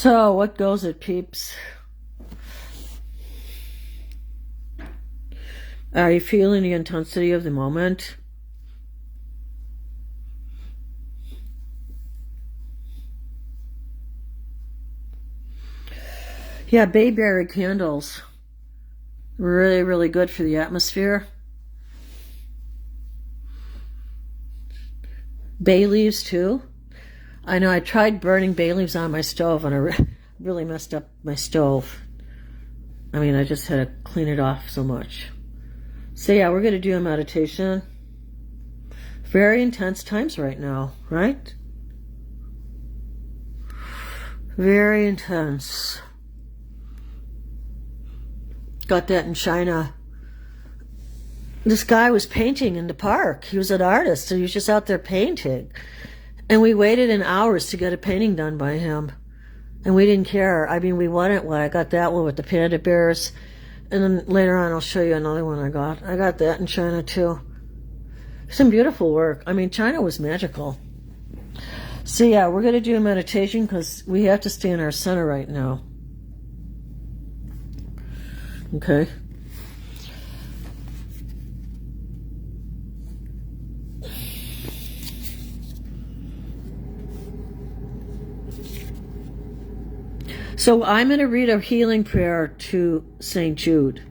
So, what goes it, peeps? Are you feeling the intensity of the moment? Yeah, bayberry candles. Really, really good for the atmosphere. Bay leaves, too. I know I tried burning bay leaves on my stove, and I really messed up my stove. I mean, I just had to clean it off so much. So yeah, we're going to do a meditation. Very intense times right now, right? Very intense. Got that in China. This guy was painting in the park. He was an artist, and he was just out there painting. And we waited in hours to get a painting done by him. And we didn't care. I mean, we wanted one. I got that one with the panda bears. And then later on, I'll show you another one I got. I got that in China, too. Some beautiful work. I mean, China was magical. So, yeah, we're going to do a meditation because we have to stay in our center right now. Okay? So I'm going to read a healing prayer to St. Jude.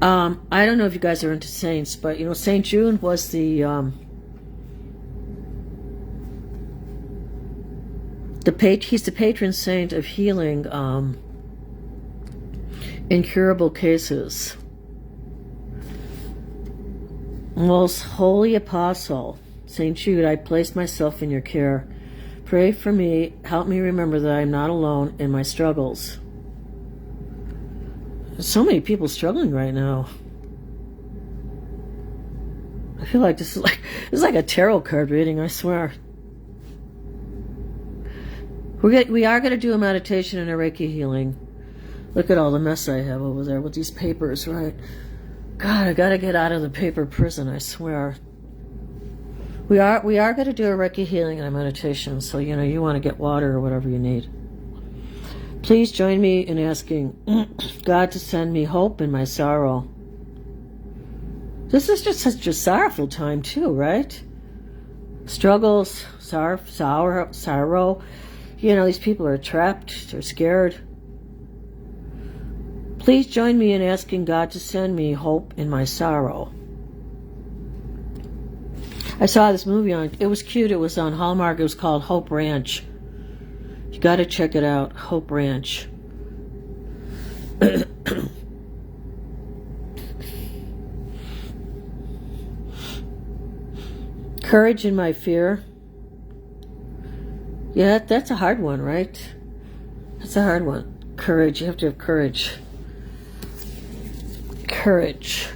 I don't know if you guys are into saints, but you know, St. Jude was the he's the patron saint of healing incurable cases. Most holy apostle, St. Jude, I place myself in your care. Pray for me. Help me remember that I am not alone in my struggles. There's so many people struggling right now. I feel like this is like a tarot card reading, I swear. We are going to do a meditation and a Reiki healing. Look at all the mess I have over there with these papers, right? God, I got to get out of the paper prison, I swear. We are going to do a Reiki healing and a meditation, so you know you want to get water or whatever you need. Please join me in asking God to send me hope in my sorrow. This is just such a sorrowful time too, right? Struggles, sorrow. You know, these people are trapped, they're scared. Please join me in asking God to send me hope in my sorrow. I saw this movie it was cute, it was on Hallmark, it was called Hope Ranch. You gotta check it out, Hope Ranch. Courage in my fear. Yeah, that's a hard one, right? That's a hard one. Courage, you have to have courage. Courage.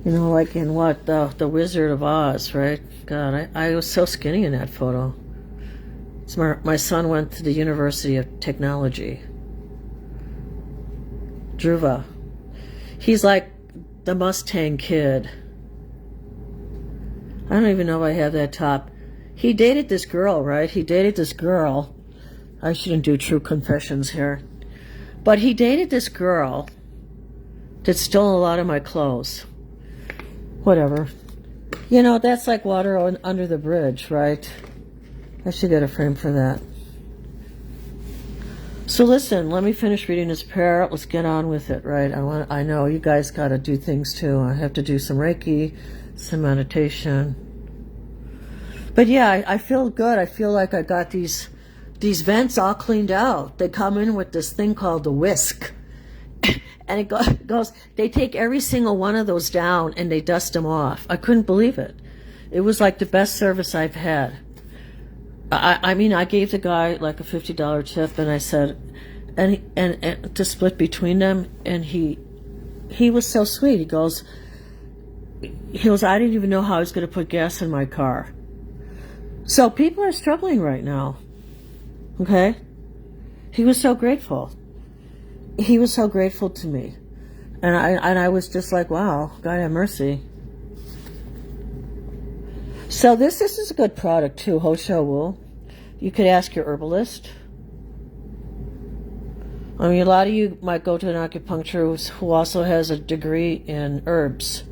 You know, like in what? The Wizard of Oz, right? God, I was so skinny in that photo. My son went to the University of Technology. Dhruva. He's like the Mustang Kid. I don't even know if I have that top. He dated this girl, right? He dated this girl. I shouldn't do true confessions here. But he dated this girl that stole a lot of my clothes. Whatever. You know, that's like water under the bridge, right? I should get a frame for that. So listen, let me finish reading this prayer. Let's get on with it, right? I know you guys got to do things too. I have to do some Reiki, some meditation. But yeah, I feel good. I feel like I got these vents all cleaned out. They come in with this thing called the whisk. And it goes, they take every single one of those down and they dust them off. I couldn't believe it. It was like the best service I've had. I mean, I gave the guy like a $50 tip, and I said, and to split between them, and he was so sweet. He goes, I didn't even know how I was going to put gas in my car. So people are struggling right now. Okay? He was so grateful. He was so grateful to me. And I was just like, wow, God have mercy. So this is a good product too, Ho Shou Wu. You could ask your herbalist. I mean, a lot of you might go to an acupuncturist who also has a degree in herbs.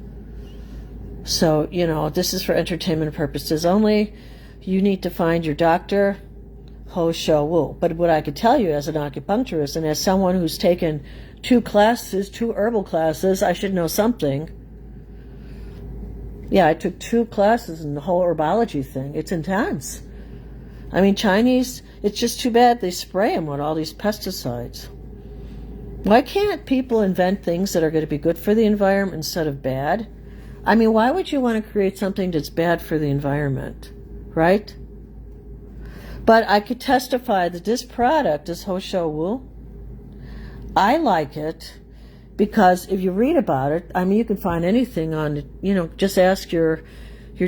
So, you know, this is for entertainment purposes only. You need to find your doctor, Ho Shou Wu. But what I could tell you as an acupuncturist and as someone who's taken 2 herbal classes, I should know something. Yeah, I took 2 classes in the whole herbology thing. It's intense. I mean, Chinese, it's just too bad they spray them with all these pesticides. Why can't people invent things that are going to be good for the environment instead of bad? I mean, why would you want to create something that's bad for the environment, right? But I could testify that this product, this Ho Shou Wu, I like it because if you read about it, I mean, you can find anything on, you know, just ask your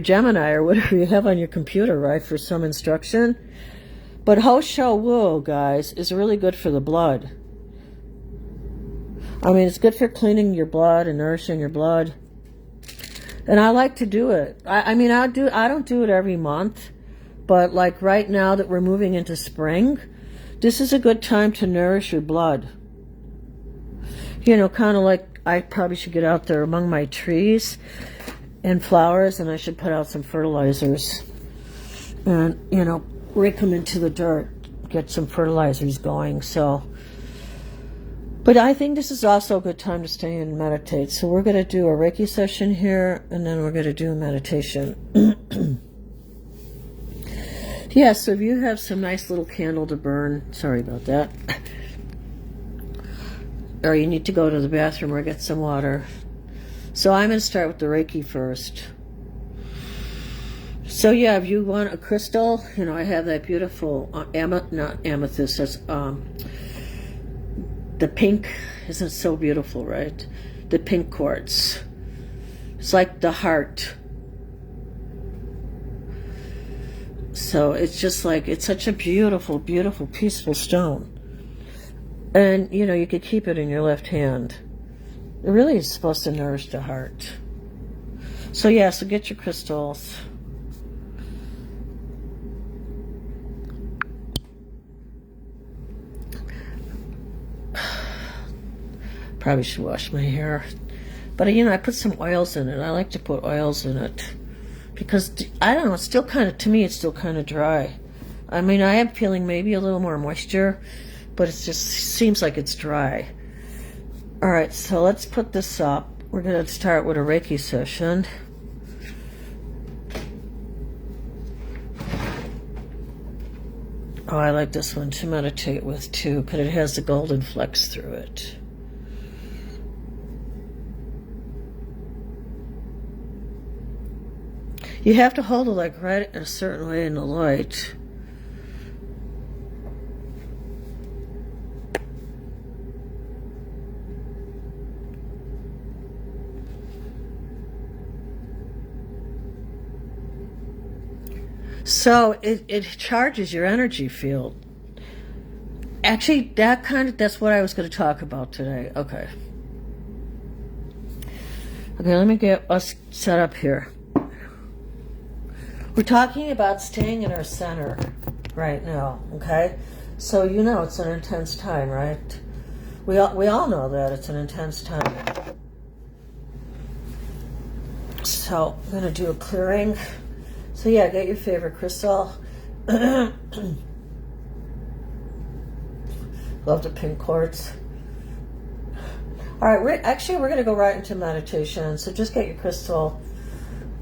Gemini or whatever you have on your computer, right, for some instruction. But Ho Shou Wu, guys, is really good for the blood. I mean, it's good for cleaning your blood and nourishing your blood. And I like to do it. I mean, I don't do it every month, but like right now that we're moving into spring, this is a good time to nourish your blood. You know, kind of like I probably should get out there among my trees and flowers, and I should put out some fertilizers and, you know, rake them into the dirt, get some fertilizers going. So, but I think this is also a good time to stay and meditate. So we're going to do a Reiki session here, and then we're going to do a meditation. Yeah, so if you have some nice little candle to burn, sorry about that, or you need to go to the bathroom or get some water. So I'm going to start with the Reiki first. So yeah, if you want a crystal, you know, I have that beautiful, not amethyst, that's the pink. Isn't it so beautiful, right? The pink quartz. It's like the heart. So it's just like, it's such a beautiful, beautiful, peaceful stone. And, you know, you could keep it in your left hand. It really is supposed to nourish the heart. So yeah, so get your crystals. Probably should wash my hair. But, you know, I put some oils in it. I like to put oils in it. Because, I don't know, it's still kind of, to me, it's still kind of dry. I mean, I am feeling maybe a little more moisture, but it just seems like it's dry. All right, so let's put this up. We're going to start with a Reiki session. Oh, I like this one to meditate with, too, because it has the golden flecks through it. You have to hold it like right in a certain way in the light. So it charges your energy field. Actually, that's what I was going to talk about today. Okay, let me get us set up here. We're talking about staying in our center right now, okay? So you know it's an intense time, right? We all know that it's an intense time. So I'm going to do a clearing. So yeah, get your favorite crystal. Love the pink quartz. All right, we're going to go right into meditation. So just get your crystal.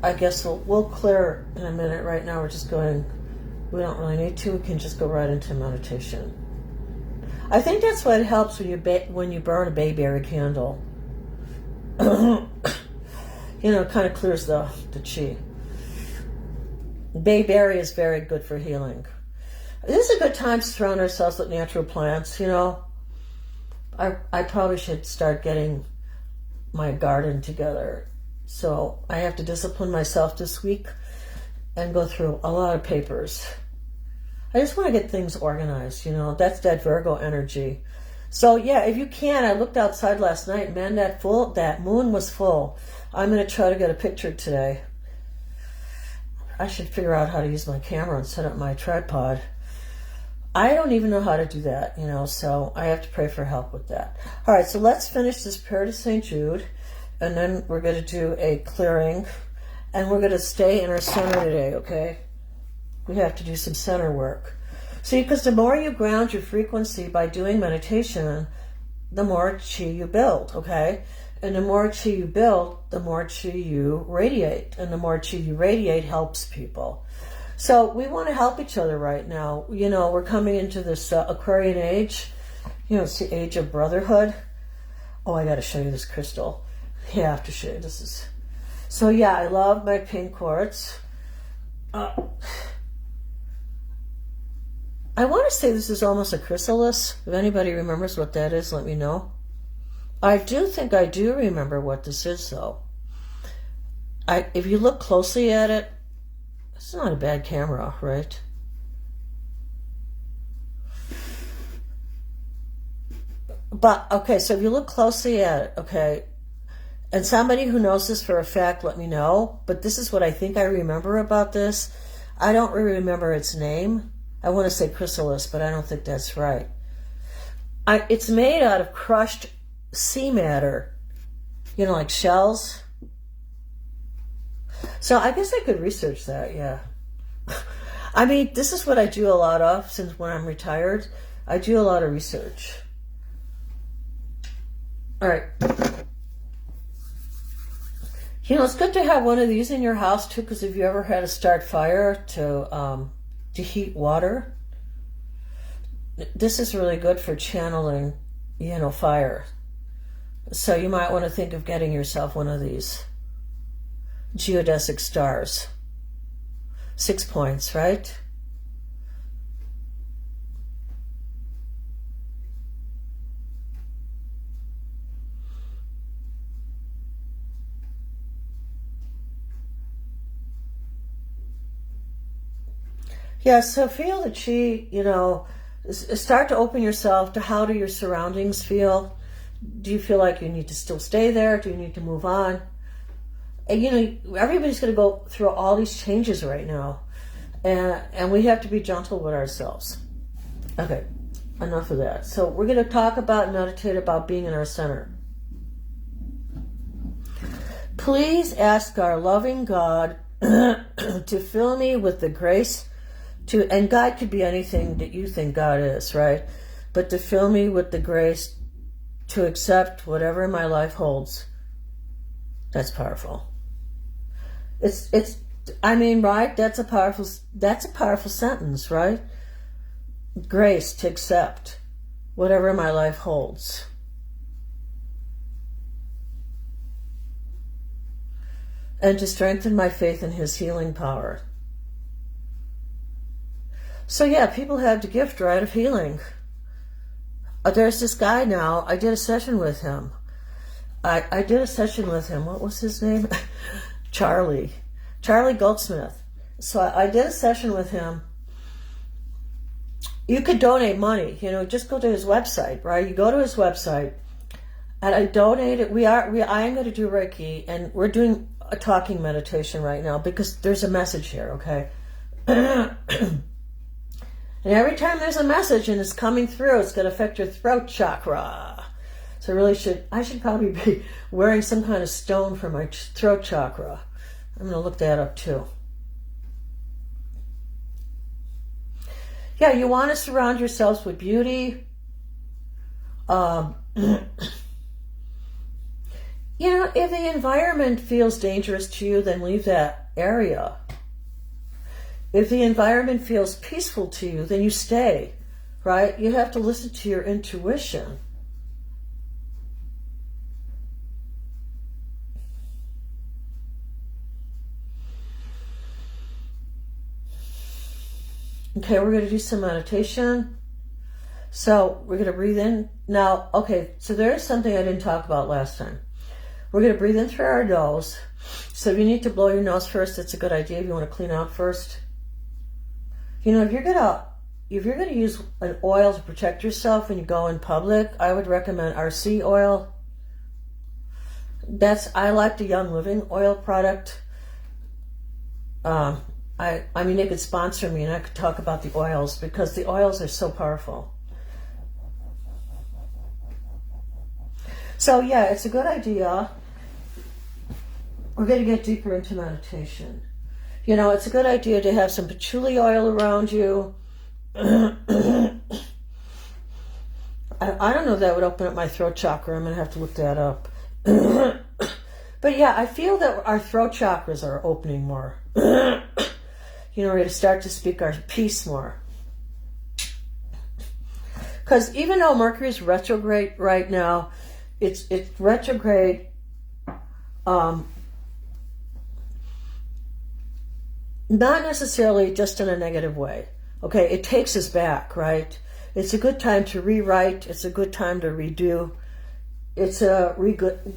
I guess we'll clear in a minute. Right now we're just going, we don't really need to. We can just go right into meditation. I think that's what helps when you burn a bayberry candle. You know, it kind of clears the chi. Bayberry is very good for healing. This is a good time to surround ourselves with natural plants, you know. I probably should start getting my garden together. So I have to discipline myself this week and go through a lot of papers. I just want to get things organized, you know. That's that Virgo energy. So yeah, if you can, I looked outside last night, man, that moon was full. I'm going to try to get a picture today. I should figure out how to use my camera and set up my tripod. I don't even know how to do that, so I have to pray for help with that. All right, so let's finish this prayer to St. Jude, and then we're going to do a clearing, and we're going to stay in our center today, okay? We have to do some center work. See, because the more you ground your frequency by doing meditation, the more chi you build, okay? And the more chi you build, the more chi you radiate. And the more chi you radiate helps people. So we want to help each other right now. We're coming into this Aquarian age. It's the age of brotherhood. Oh, I got to show you this crystal. Yeah, I have to show you. So yeah, I love my pink quartz. I want to say this is almost a chrysalis. If anybody remembers what that is, let me know. I do think I do remember what this is, though. If you look closely at it, it's not a bad camera, right? But, okay, so if you look closely at it, okay, and somebody who knows this for a fact, let me know. But this is what I think I remember about this. I don't really remember its name. I want to say chrysalis, but I don't think that's right. It's made out of crushed sea matter, like shells. So I guess I could research that, yeah. I mean, this is what I do a lot of since when I'm retired. I do a lot of research. All right. It's good to have one of these in your house, too, because if you ever had to start fire to heat water, this is really good for channeling, fire. So you might want to think of getting yourself one of these geodesic stars. 6 points, right? Yeah, so feel the chi, start to open yourself to how do your surroundings feel. Do you feel like you need to still stay there? Do you need to move on? And, everybody's going to go through all these changes right now. And we have to be gentle with ourselves. Okay, enough of that. So we're going to talk about and meditate about being in our center. Please ask our loving God to fill me with the grace and God could be anything that you think God is, right? But to fill me with the grace to accept whatever my life holds. That's powerful. Right? That's a powerful sentence, right? Grace to accept whatever my life holds. And to strengthen my faith in His healing power. So yeah, people have the gift, right, of healing. There's this guy now, I did a session with him. I did a session with him. What was his name? Charlie Goldsmith. So I did a session with him. You could donate money, just go to his website, right? You go to his website, and I donated. I am going to do Reiki, and we're doing a talking meditation right now because there's a message here, okay? And every time there's a message and it's coming through, it's going to affect your throat chakra. So I should probably be wearing some kind of stone for my throat chakra. I'm going to look that up too. Yeah, you want to surround yourselves with beauty. If the environment feels dangerous to you, then leave that area. If the environment feels peaceful to you, then you stay, right? You have to listen to your intuition. Okay, we're going to do some meditation. So we're going to breathe in. Now, okay, so there's something I didn't talk about last time. We're going to breathe in through our nose. So if you need to blow your nose first, it's a good idea if you want to clean out first. If you're going to use an oil to protect yourself when you go in public, I would recommend RC oil. I like the Young Living oil product. I I mean, they could sponsor me and I could talk about the oils, because the oils are so powerful. So yeah, it's a good idea. We're going to get deeper into meditation. You know, it's a good idea to have some patchouli oil around you. I don't know if that would open up my throat chakra. I'm going to have to look that up. But yeah, I feel that our throat chakras are opening more. You know, we're going to start to speak our peace more. Because even though Mercury is retrograde right now, it's retrograde not necessarily just in a negative way. Okay, it takes us back, right? It's a good time to rewrite. It's a good time to redo. It's a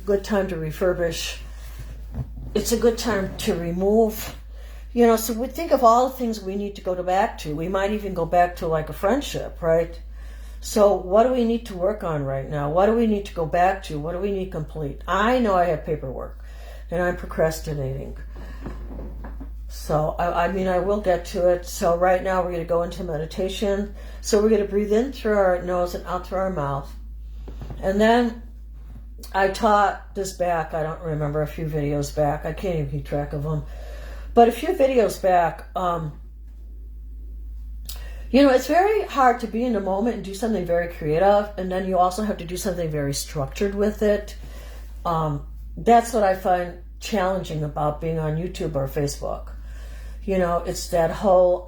good time to refurbish. It's a good time to remove. You know, so we think of all the things we need to go back to. We might even go back to like a friendship, right? So what do we need to work on right now? What do we need to go back to? What do we need complete? I know I have paperwork and I'm procrastinating. So, I mean, I will get to it. So right now we're going to go into meditation. So we're going to breathe in through our nose and out through our mouth. And then I taught this back, I don't remember, a few videos back. I can't even keep track of them. But a few videos back, you know, it's very hard to be in the moment and do something very creative. And then you also have to do something very structured with it. That's what I find challenging about being on YouTube or Facebook. You know, it's that whole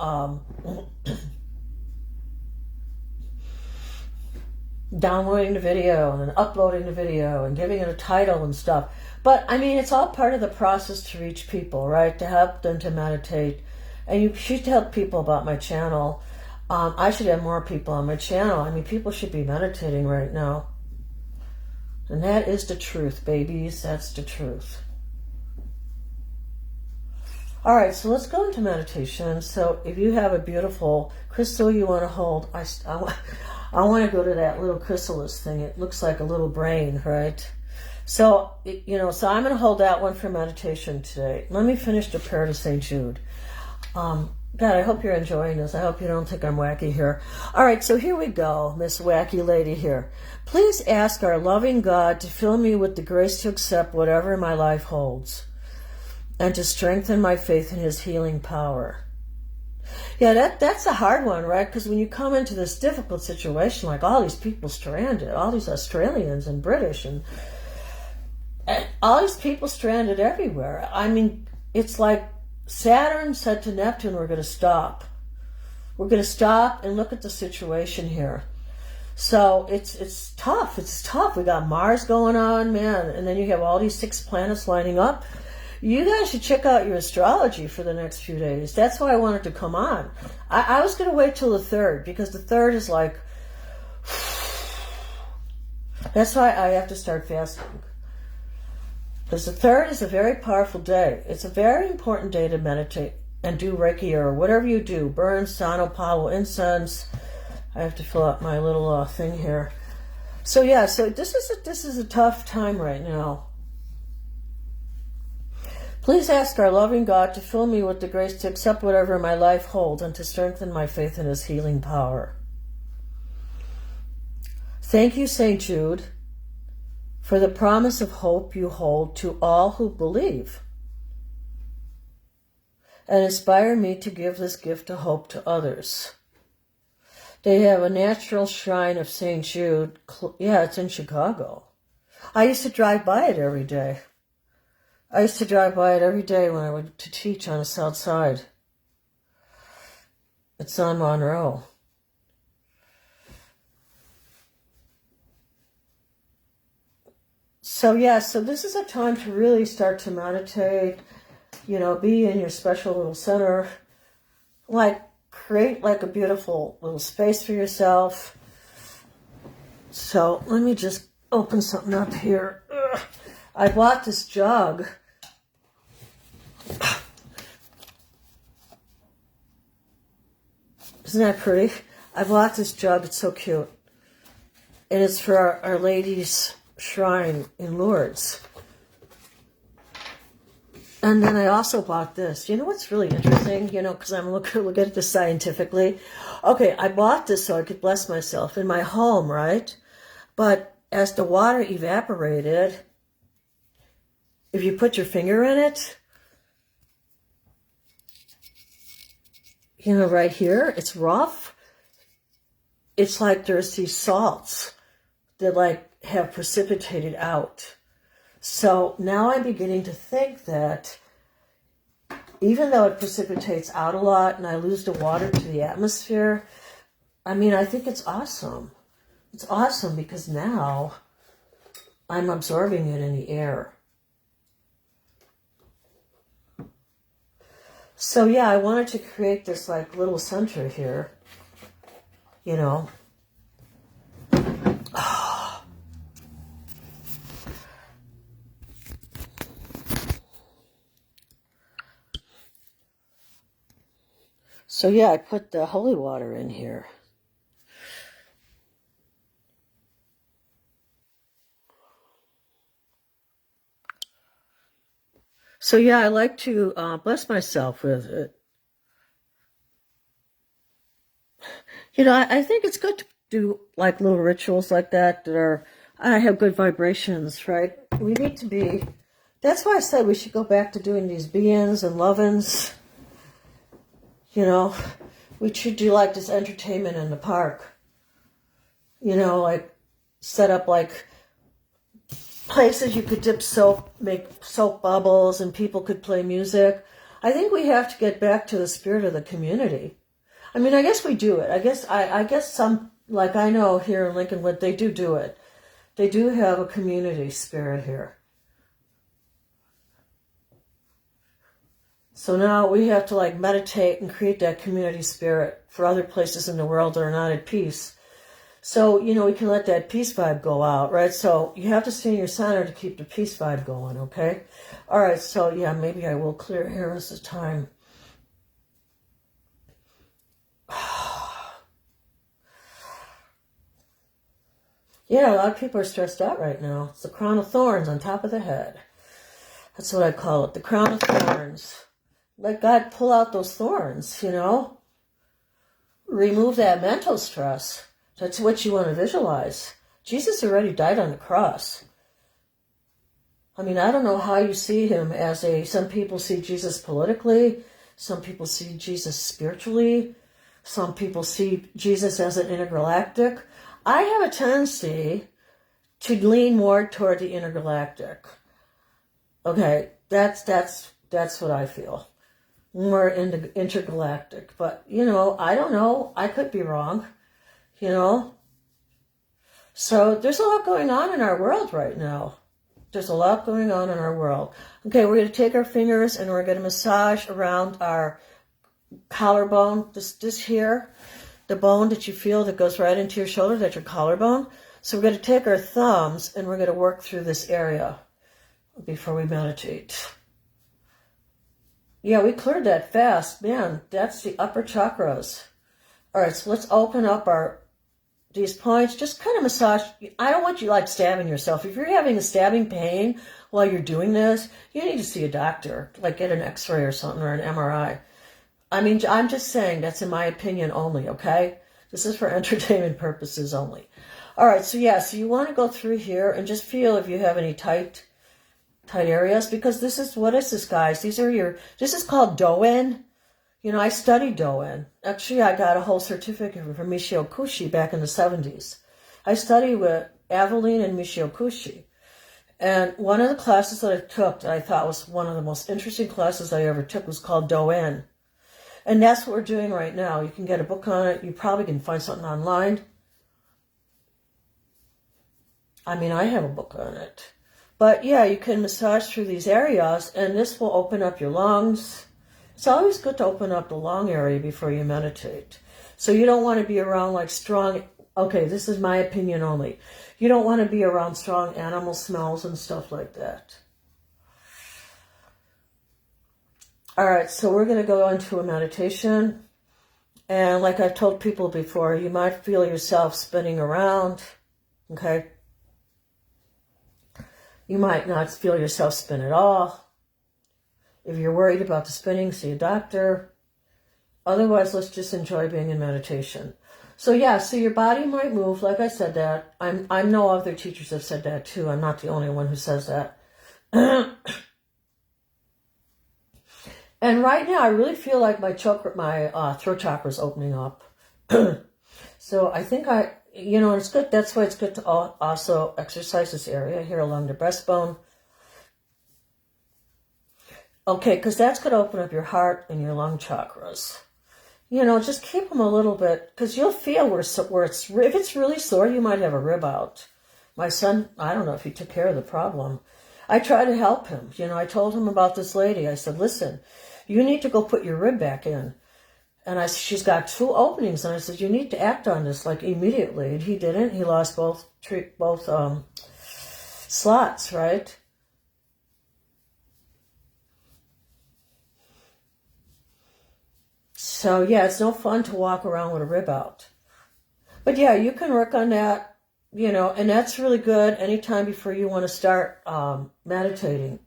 downloading the video and uploading the video and giving it a title and stuff. But, I mean, it's all part of the process to reach people, right? To help them to meditate. And you should tell people about my channel. I should have more people on my channel. I mean, people should be meditating right now. And that is the truth, babies. That's the truth. All right, so let's go into meditation. So if you have a beautiful crystal you want to hold, I want to go to that little chrysalis thing. It looks like a little brain, right? So, you know, so I'm going to hold that one for meditation today. Let me finish the prayer to St. Jude. God, I hope you're enjoying this. I hope you don't think I'm wacky here. All right, so here we go, Miss Wacky Lady here. Please ask our loving God to fill me with the grace to accept whatever my life holds, and to strengthen my faith in his healing power. Yeah, that's a hard one, right? Because when you come into this difficult situation, like all these people stranded, all these Australians and British, and all these people stranded everywhere. I mean, it's like Saturn said to Neptune, we're going to stop. We're going to stop and look at the situation here. So it's tough. It's tough. We got Mars going on, man. And then you have all these 6 planets lining up. You guys should check out your astrology for the next few days. That's why I wanted to come on. I was going to wait till the 3rd, because the 3rd is like... That's why I have to start fasting. Because the 3rd is a very powerful day. It's a very important day to meditate and do Reiki or whatever you do. Burn, sano, palo, incense. I have to fill out my little thing here. So yeah, so this is a tough time right now. Please ask our loving God to fill me with the grace to accept whatever my life holds and to strengthen my faith in his healing power. Thank you, St. Jude, for the promise of hope you hold to all who believe, and inspire me to give this gift of hope to others. They have a natural shrine of St. Jude. Yeah, it's in Chicago. I used to drive by it every day. I used to drive by it every day when I went to teach on the south side. It's on Monroe. So yeah, so this is a time to really start to meditate, you know, be in your special little center, like create like a beautiful little space for yourself. So let me just open something up here. Ugh. I bought this jug. Isn't that pretty? I bought this jug. It's so cute. And it's for Our Lady's Shrine in Lourdes. And then I also bought this. You know what's really interesting? You know, because I'm looking at this scientifically. Okay, I bought this so I could bless myself in my home, right? But as the water evaporated, if you put your finger in it, you know, right here, it's rough. It's like there's these salts that like have precipitated out. So now I'm beginning to think that even though it precipitates out a lot and I lose the water to the atmosphere, I mean, I think it's awesome. It's awesome because now I'm absorbing it in the air. So yeah, I wanted to create this like little center here, you know. So yeah, I put the holy water in here. So yeah, I like to bless myself with it. You know, I think it's good to do like little rituals like that I have good vibrations, right? We need to be, that's why I said we should go back to doing these be-ins and love-ins. You know, we should do like this entertainment in the park. You know, like set up like places you could dip soap, make soap bubbles, and people could play music. I think we have to get back to the spirit of the community. I mean, I guess we do it. I guess some, like I know here in Lincolnwood, they do it. They do have a community spirit here. So now we have to like meditate and create that community spirit for other places in the world that are not at peace. So, you know, we can let that peace vibe go out, right? So you have to stay in your center to keep the peace vibe going, okay? All right, so yeah, maybe I will clear here as the time. Yeah, a lot of people are stressed out right now. It's the crown of thorns on top of the head. That's what I call it, the crown of thorns. Let God pull out those thorns, you know? Remove that mental stress. That's what you want to visualize. Jesus already died on the cross. I mean, I don't know how you see him as some people see Jesus politically, some people see Jesus spiritually, some people see Jesus as an intergalactic. I have a tendency to lean more toward the intergalactic. Okay, that's what I feel. More intergalactic. But, you know, I don't know. I could be wrong, you know. So there's a lot going on in our world right now. There's a lot going on in our world. Okay, we're going to take our fingers and we're going to massage around our collarbone, this here, the bone that you feel that goes right into your shoulder, that's your collarbone. So we're going to take our thumbs and we're going to work through this area before we meditate. Yeah, we cleared that fast. Man, that's the upper chakras. All right, so let's open up these points. Just kind of massage. I don't want you like stabbing yourself. If you're having a stabbing pain while you're doing this, you need to see a doctor, like get an x-ray or something or an MRI. I mean, I'm just saying that's in my opinion only, okay? This is for entertainment purposes only. All right, so yeah, so you want to go through here and just feel if you have any tight areas, because what is this, guys? This is called Doen. You know, I studied Doen. Actually, I got a whole certificate from Michio Kushi back in the 70s. I studied with Aveline and Michio Kushi. And one of the classes that I took that I thought was one of the most interesting classes I ever took was called Doen. And that's what we're doing right now. You can get a book on it. You probably can find something online. I mean, I have a book on it. But yeah, you can massage through these areas, and this will open up your lungs. It's always good to open up the lung area before you meditate. So you don't want to be around like strong, okay, this is my opinion only. You don't want to be around strong animal smells and stuff like that. All right, so we're going to go into a meditation. And like I've told people before, you might feel yourself spinning around, okay? You might not feel yourself spin at all. If you're worried about the spinning, see a doctor. Otherwise, let's just enjoy being in meditation. So yeah, so your body might move, like I said that. I know other teachers have said that too. I'm not the only one who says that. And right now, I really feel like my throat chakra is opening up. So I think it's good. That's why it's good to also exercise this area here along the breastbone. Okay, because that's going to open up your heart and your lung chakras. Just keep them a little bit, because you'll feel if it's really sore, you might have a rib out. My son, I don't know if he took care of the problem. I tried to help him. I told him about this lady. I said, listen, you need to go put your rib back in. And she's got 2 openings. And I said, you need to act on this like immediately. And he didn't. He lost both slots, right? So yeah, it's no fun to walk around with a rib out. But yeah, you can work on that, and that's really good anytime before you want to start meditating.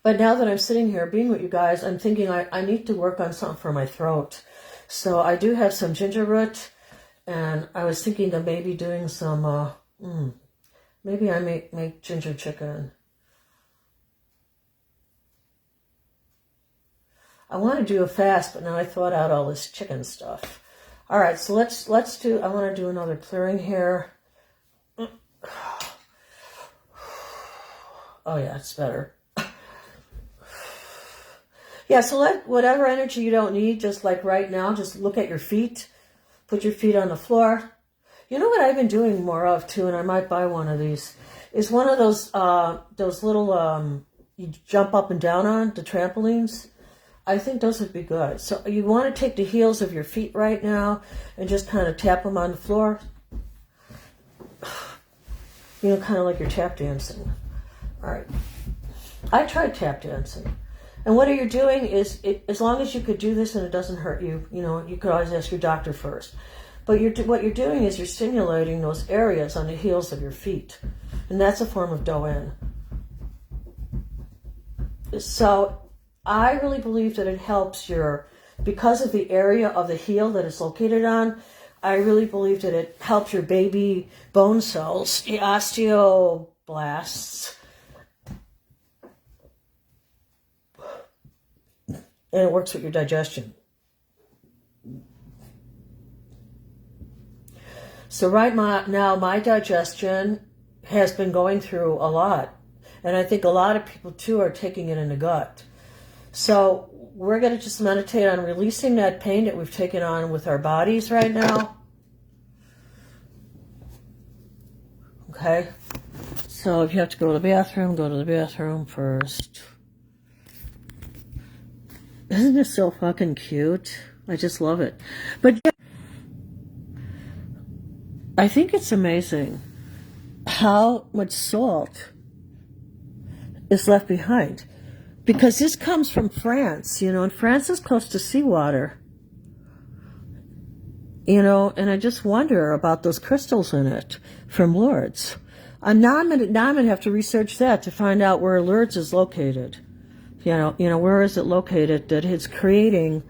But now that I'm sitting here being with you guys, I'm thinking I need to work on something for my throat. So I do have some ginger root, and I was thinking of maybe doing some, maybe I make ginger chicken. I want to do a fast, but now I thought out all this chicken stuff. All right, so let's do, I want to do another clearing here. Oh yeah, it's better. Yeah, so let whatever energy you don't need, just like right now, just look at your feet. Put your feet on the floor. You know what I've been doing more of too, and I might buy one of these, is one of those little, you jump up and down on, the trampolines. I think those would be good. So you want to take the heels of your feet right now and just kind of tap them on the floor. Kind of like you're tap dancing. All right. I tried tap dancing. And what you're doing is, as long as you could do this and it doesn't hurt you, you could always ask your doctor first. But what you're doing is you're stimulating those areas on the heels of your feet. And that's a form of Do-in. So I really believe that it helps because of the area of the heel that it's located on, I really believe that it helps your baby bone cells, the osteoblasts, and it works with your digestion. So right now, my digestion has been going through a lot, and I think a lot of people too are taking it in the gut. So we're going to just meditate on releasing that pain that we've taken on with our bodies right now. Okay. So if you have to go to the bathroom, go to the bathroom first. Isn't this so fucking cute? I just love it. But I think it's amazing how much salt is left behind. Because this comes from France, and France is close to seawater. And I just wonder about those crystals in it from Lourdes. Now I'm gonna have to research that to find out where Lourdes is located. Where is it located that it's creating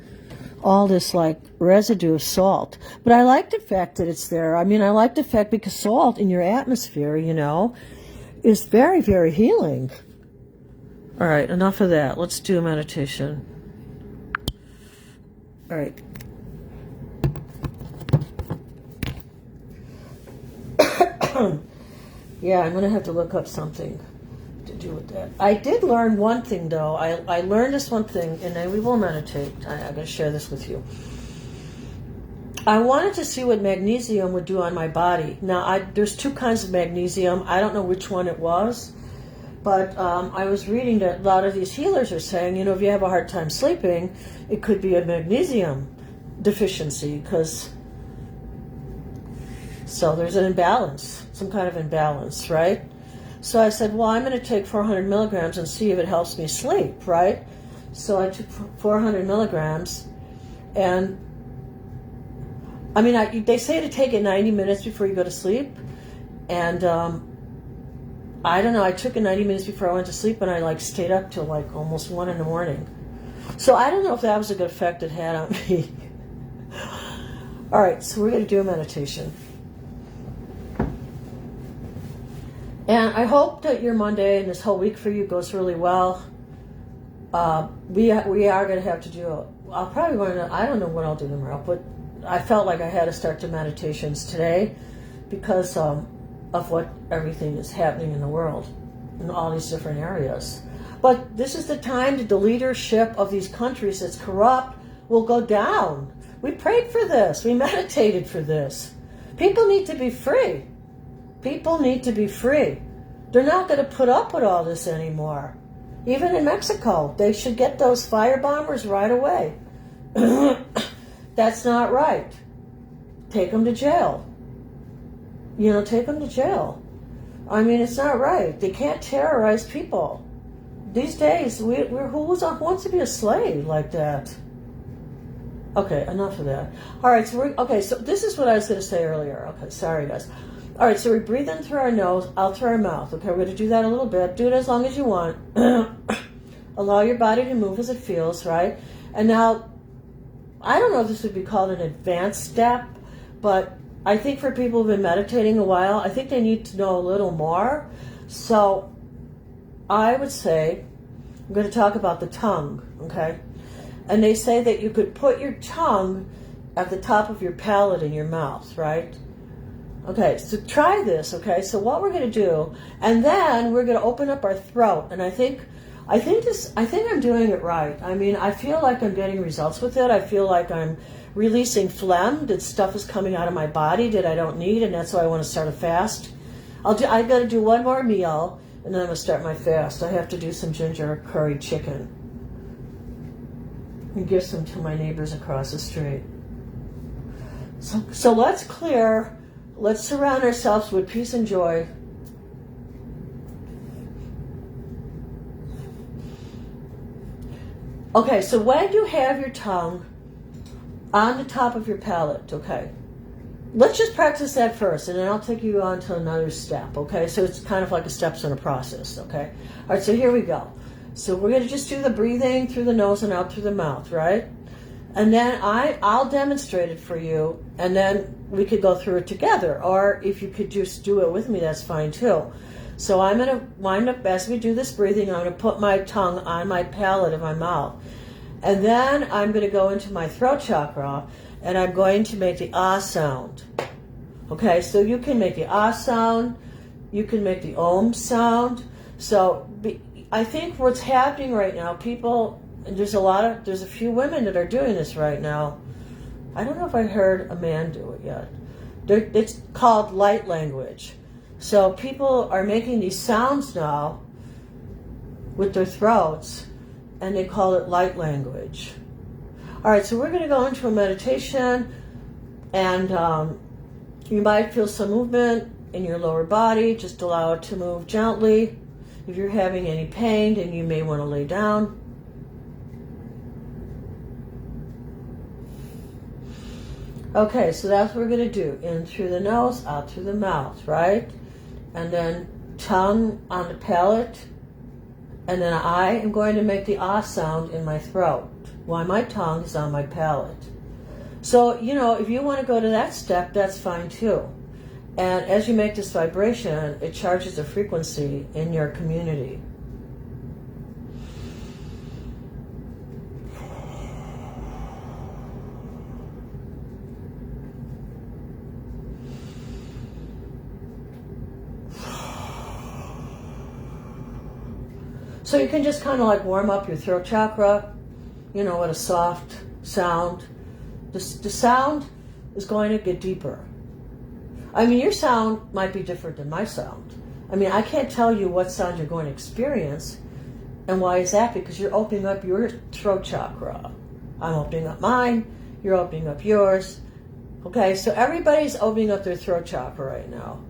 all this like residue of salt. But I like the fact that it's there. I like the fact because salt in your atmosphere, is very, very healing. All right, enough of that. Let's do a meditation. All right. Yeah, I'm going to have to look up something to do with that. I did learn one thing, though. I learned this one thing, and then we will meditate. I'm going to share this with you. I wanted to see what magnesium would do on my body. Now, there's 2 kinds of magnesium. I don't know which one it was. But I was reading that a lot of these healers are saying, if you have a hard time sleeping, it could be a magnesium deficiency so there's an imbalance, some kind of imbalance, right? So I said, well, I'm going to take 400 milligrams and see if it helps me sleep, right? So I took 400 milligrams, and they say to take it 90 minutes before you go to sleep, and I don't know, I took it 90 minutes before I went to sleep, and I like stayed up till like almost 1 in the morning. So I don't know if that was a good effect it had on me. All right, so we're going to do a meditation. And I hope that your Monday and this whole week for you goes really well. We are going to have to do I'll probably want to, I don't know what I'll do tomorrow, but I felt like I had to start the meditations today because of what everything is happening in the world in all these different areas. But this is the time that the leadership of these countries that's corrupt will go down. We prayed for this. We meditated for this. People need to be free. People need to be free. They're not going to put up with all this anymore. Even in Mexico, they should get those firebombers right away. That's not right. Take them to jail. You know, take them to jail. I mean, it's not right. They can't terrorize people. These days, who wants to be a slave like that? Okay, enough of that. All right, so this is what I was going to say earlier. Okay, sorry, guys. All right, so we breathe in through our nose, out through our mouth. Okay, we're going to do that a little bit. Do it as long as you want. Allow your body to move as it feels, right? And now, I don't know if this would be called an advanced step, but I think for people who've been meditating a while, I think they need to know a little more. So I would say, I'm going to talk about the tongue, okay? And they say that you could put your tongue at the top of your palate in your mouth, right? Okay, so try this, okay? So what we're going to do, and then we're going to open up our throat. And I think I'm doing it right. I mean, I feel like I'm getting results with it. I feel like I'm releasing phlegm. That stuff is coming out of my body that I don't need, and that's why I want to start a fast. I got to do one more meal, and then I'm going to start my fast. I have to do some ginger curry chicken and give some to my neighbors across the street. So let's clear. Let's surround ourselves with peace and joy. Okay, so when you have your tongue on the top of your palate, okay, let's just practice that first, and then I'll take you on to another step, okay? So it's kind of like a steps in a process, okay? All right, so here we go. So we're going to just do the breathing through the nose and out through the mouth, right? And then I'll demonstrate it for you, and then we could go through it together. Or if you could just do it with me, that's fine too. So I'm going to wind up, as we do this breathing, I'm going to put my tongue on my palate of my mouth. And then I'm going to go into my throat chakra, and I'm going to make the ah sound. Okay, so you can make the ah sound, you can make the om sound. So I think what's happening right now, people, and there's a few women that are doing this right now. I don't know if I heard a man do it yet. It's called light language. So people are making these sounds now with their throats, and they call it light language. All right, so we're going to go into a meditation, and you might feel some movement in your lower body. Just allow it to move gently. If you're having any pain, then you may want to lay down. Okay, so that's what we're going to do. In through the nose, out through the mouth, right? And then tongue on the palate. And then I am going to make the ah sound in my throat while my tongue is on my palate. So, you know, if you want to go to that step, that's fine too. And as you make this vibration, it charges a frequency in your community. So you can just kind of like warm up your throat chakra, you know, with a soft sound. The sound is going to get deeper. I mean, your sound might be different than my sound. I mean, I can't tell you what sound you're going to experience. And why is that? Because you're opening up your throat chakra. I'm opening up mine. You're opening up yours. Okay, so everybody's opening up their throat chakra right now.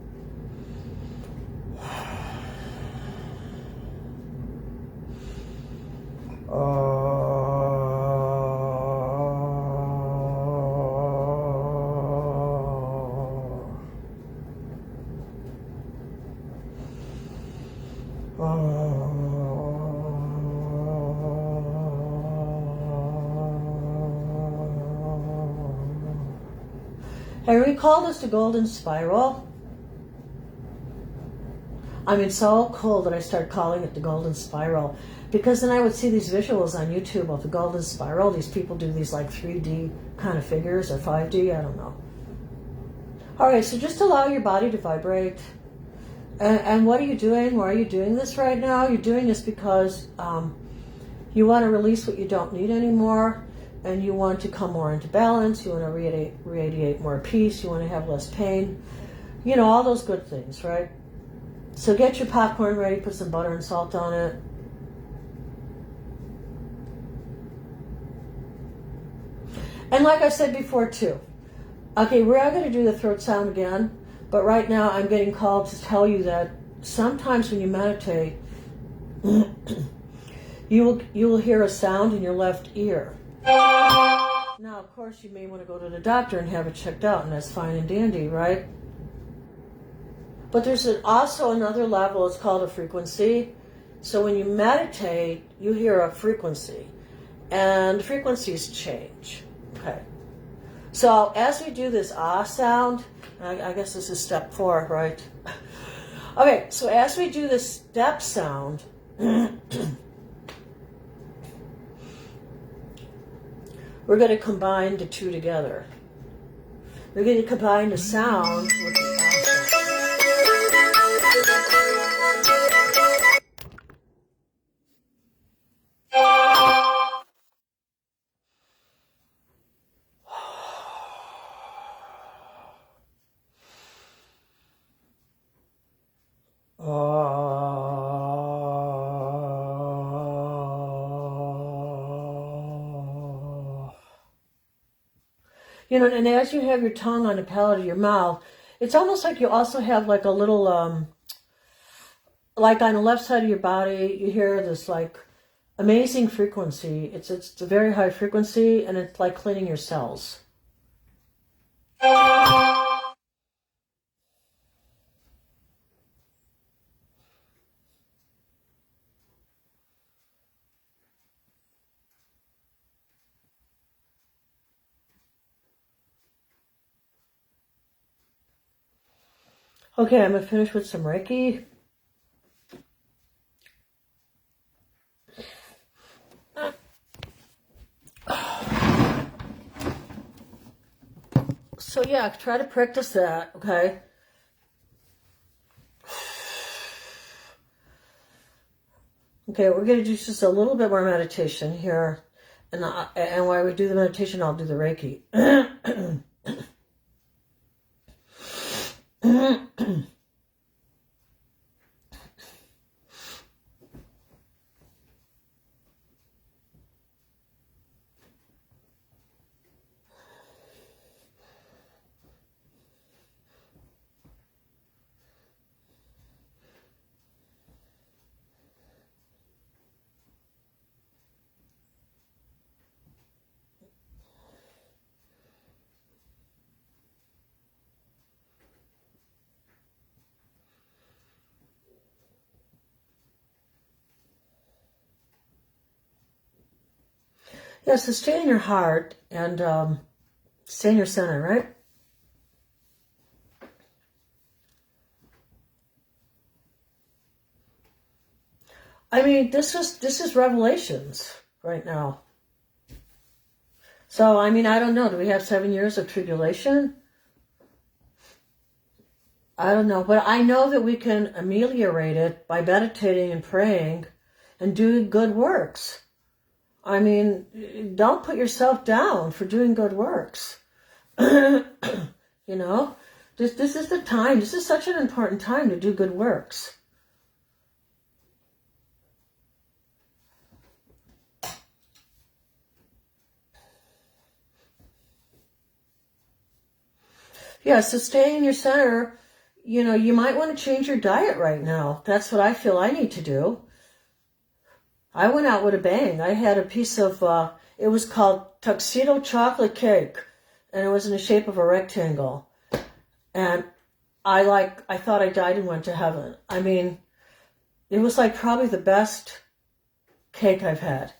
I recall this the golden spiral. I mean, so cool that I started calling it the golden spiral, because then I would see these visuals on YouTube of the golden spiral. These people do these like 3D kind of figures, or 5D, I don't know. All right, so just allow your body to vibrate. And what are you doing? Why are you doing this right now? You're doing this because you want to release what you don't need anymore, and you want to come more into balance. You want to radiate more peace. You want to have less pain. You know, all those good things, right? So get your popcorn ready, put some butter and salt on it. And like I said before too, okay, we are going to do the throat sound again, but right now I'm getting called to tell you that sometimes when you meditate, you will hear a sound in your left ear. Now, of course, you may want to go to the doctor and have it checked out, and that's fine and dandy, right? But there's also another level, it's called a frequency. So when you meditate, you hear a frequency, and frequencies change. Okay. So as we do this ah sound, I guess this is step 4, right? Okay, so as we do this step sound, we're going to combine the two together. We're going to combine the sound with the ah sound. You know, and as you have your tongue on the palate of your mouth, it's almost like you also have like a little, like on the left side of your body, you hear this like amazing frequency. It's a very high frequency, and it's like cleaning your cells. Okay, I'm going to finish with some Reiki. So yeah, try to practice that, okay? Okay, we're going to do just a little bit more meditation here. And while we do the meditation, I'll do the Reiki. Yeah, so stay in your heart and stay in your center, right? I mean, this is Revelations right now. So, I mean, I don't know. Do we have 7 years of tribulation? I don't know. But I know that we can ameliorate it by meditating and praying and doing good works. I mean, don't put yourself down for doing good works. You know, this is the time. This is such an important time to do good works. Yeah, so staying in your center, you know, you might want to change your diet right now. That's what I feel I need to do. I went out with a bang. I had a piece of, it was called tuxedo chocolate cake, and it was in the shape of a rectangle. And I thought I died and went to heaven. I mean, it was like probably the best cake I've had.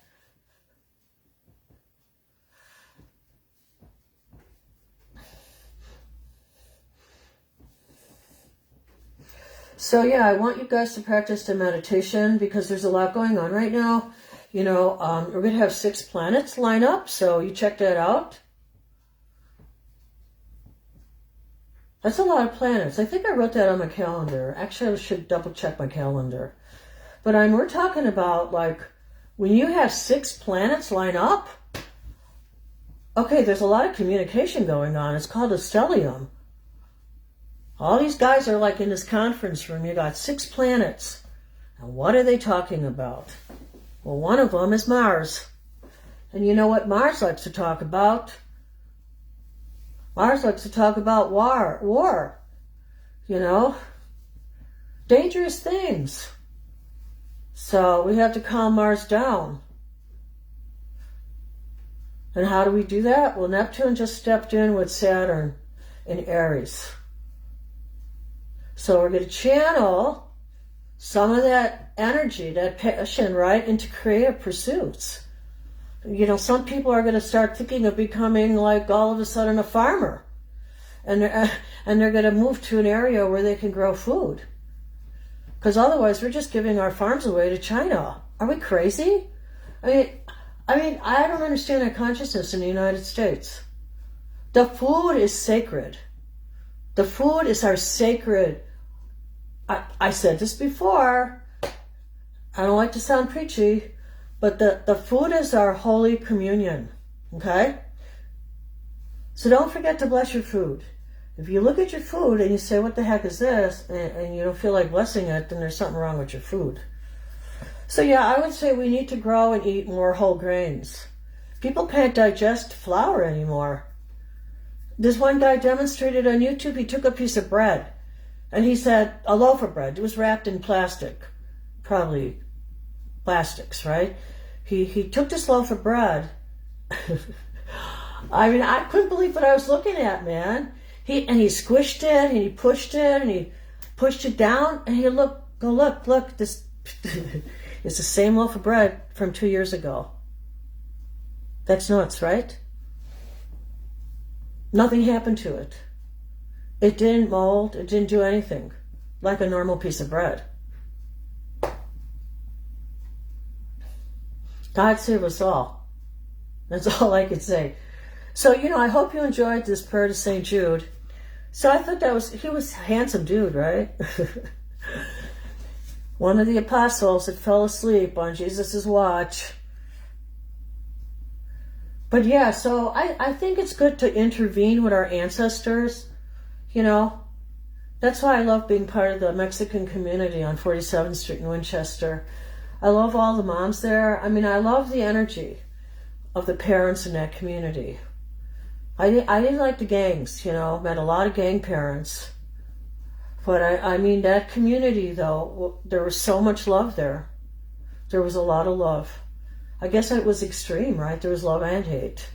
So yeah, I want you guys to practice the meditation because there's a lot going on right now. You know, we're going to have 6 planets line up, so you check that out. That's a lot of planets. I think I wrote that on my calendar. Actually, I should double check my calendar. But we're talking about, like, when you have 6 planets line up, okay, there's a lot of communication going on. It's called a stellium. All these guys are like in this conference room. You got 6 planets. And what are they talking about? Well, one of them is Mars. And you know what Mars likes to talk about? Mars likes to talk about war. You know? Dangerous things. So we have to calm Mars down. And how do we do that? Well, Neptune just stepped in with Saturn in Aries. So we're going to channel some of that energy, that passion, right, into creative pursuits. You know, some people are going to start thinking of becoming, like, all of a sudden a farmer. And they're going to move to an area where they can grow food. Because otherwise we're just giving our farms away to China. Are we crazy? I mean, I don't understand that consciousness in the United States. The food is sacred. The food is our sacred. I said this before. I don't like to sound preachy, but the food is our holy communion. Okay? So don't forget to bless your food. If you look at your food and you say, what the heck is this? And you don't feel like blessing it, then there's something wrong with your food. So yeah, I would say we need to grow and eat more whole grains. People can't digest flour anymore. This one guy demonstrated on YouTube. He took a piece of bread and he said, a loaf of bread. It was wrapped in plastic, probably plastics, right? He took this loaf of bread. I mean, I couldn't believe what I was looking at, man. He squished it and he pushed it and he pushed it down and he look, this it's the same loaf of bread from 2 years ago. That's nuts, right? Nothing happened to it. It didn't mold. It didn't do anything. Like a normal piece of bread. God save us all. That's all I could say. So, you know, I hope you enjoyed this prayer to St. Jude. So I thought he was a handsome dude, right? One of the apostles that fell asleep on Jesus' watch. But yeah, so I think it's good to intervene with our ancestors, you know. That's why I love being part of the Mexican community on 47th Street in Winchester. I love all the moms there. I mean, I love the energy of the parents in that community. I didn't like the gangs, you know. Met a lot of gang parents. But I mean, that community, though, there was so much love there. There was a lot of love. I guess it was extreme, right? There was love and hate.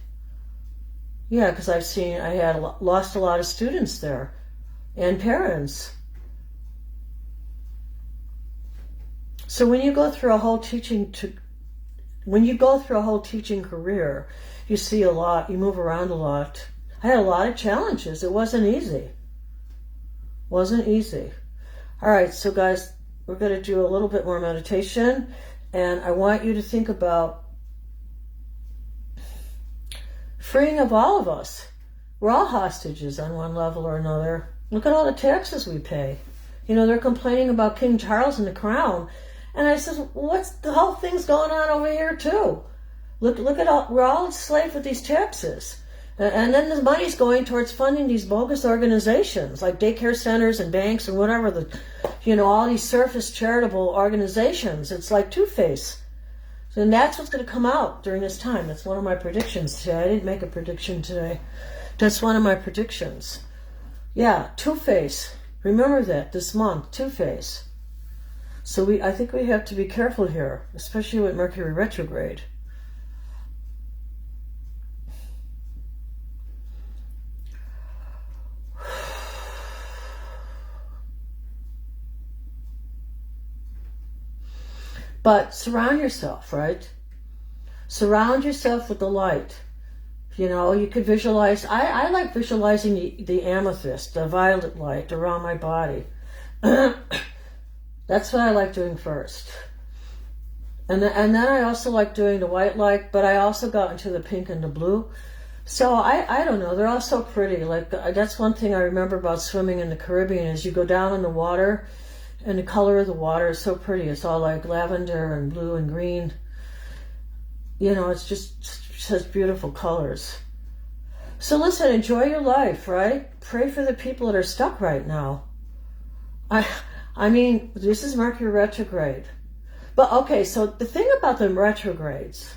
Yeah, because I had lost a lot of students there and parents. So when you go through a whole teaching career, you see a lot, you move around a lot. I had a lot of challenges. It wasn't easy. Wasn't easy. All right, so guys, we're going to do a little bit more meditation, and I want you to think about freeing of all of us. We're all hostages on one level or another. Look at all the taxes we pay. You know, they're complaining about King Charles and the crown. And I said, what's the whole thing's going on over here too? Look at all, we're all enslaved with these taxes. And then the money's going towards funding these bogus organizations like daycare centers and banks and whatever, all these surface charitable organizations. It's like Two-Face. And that's what's going to come out during this time. That's one of my predictions today. I didn't make a prediction today. That's one of my predictions. Yeah, Two-Face. Remember that this month, Two-Face. So I think we have to be careful here, especially with Mercury retrograde. But surround yourself, right? Surround yourself with the light. You know, you could visualize. I like visualizing the amethyst, the violet light around my body. That's what I like doing first. And then I also like doing the white light, but I also got into the pink and the blue. So I don't know, they're all so pretty. Like, that's one thing I remember about swimming in the Caribbean is you go down in the water and the color of the water is so pretty. It's all like lavender and blue and green. You know, it's just such beautiful colors. So listen, enjoy your life, right? Pray for the people that are stuck right now. I mean, this is Mercury retrograde. But okay, so the thing about the retrogrades,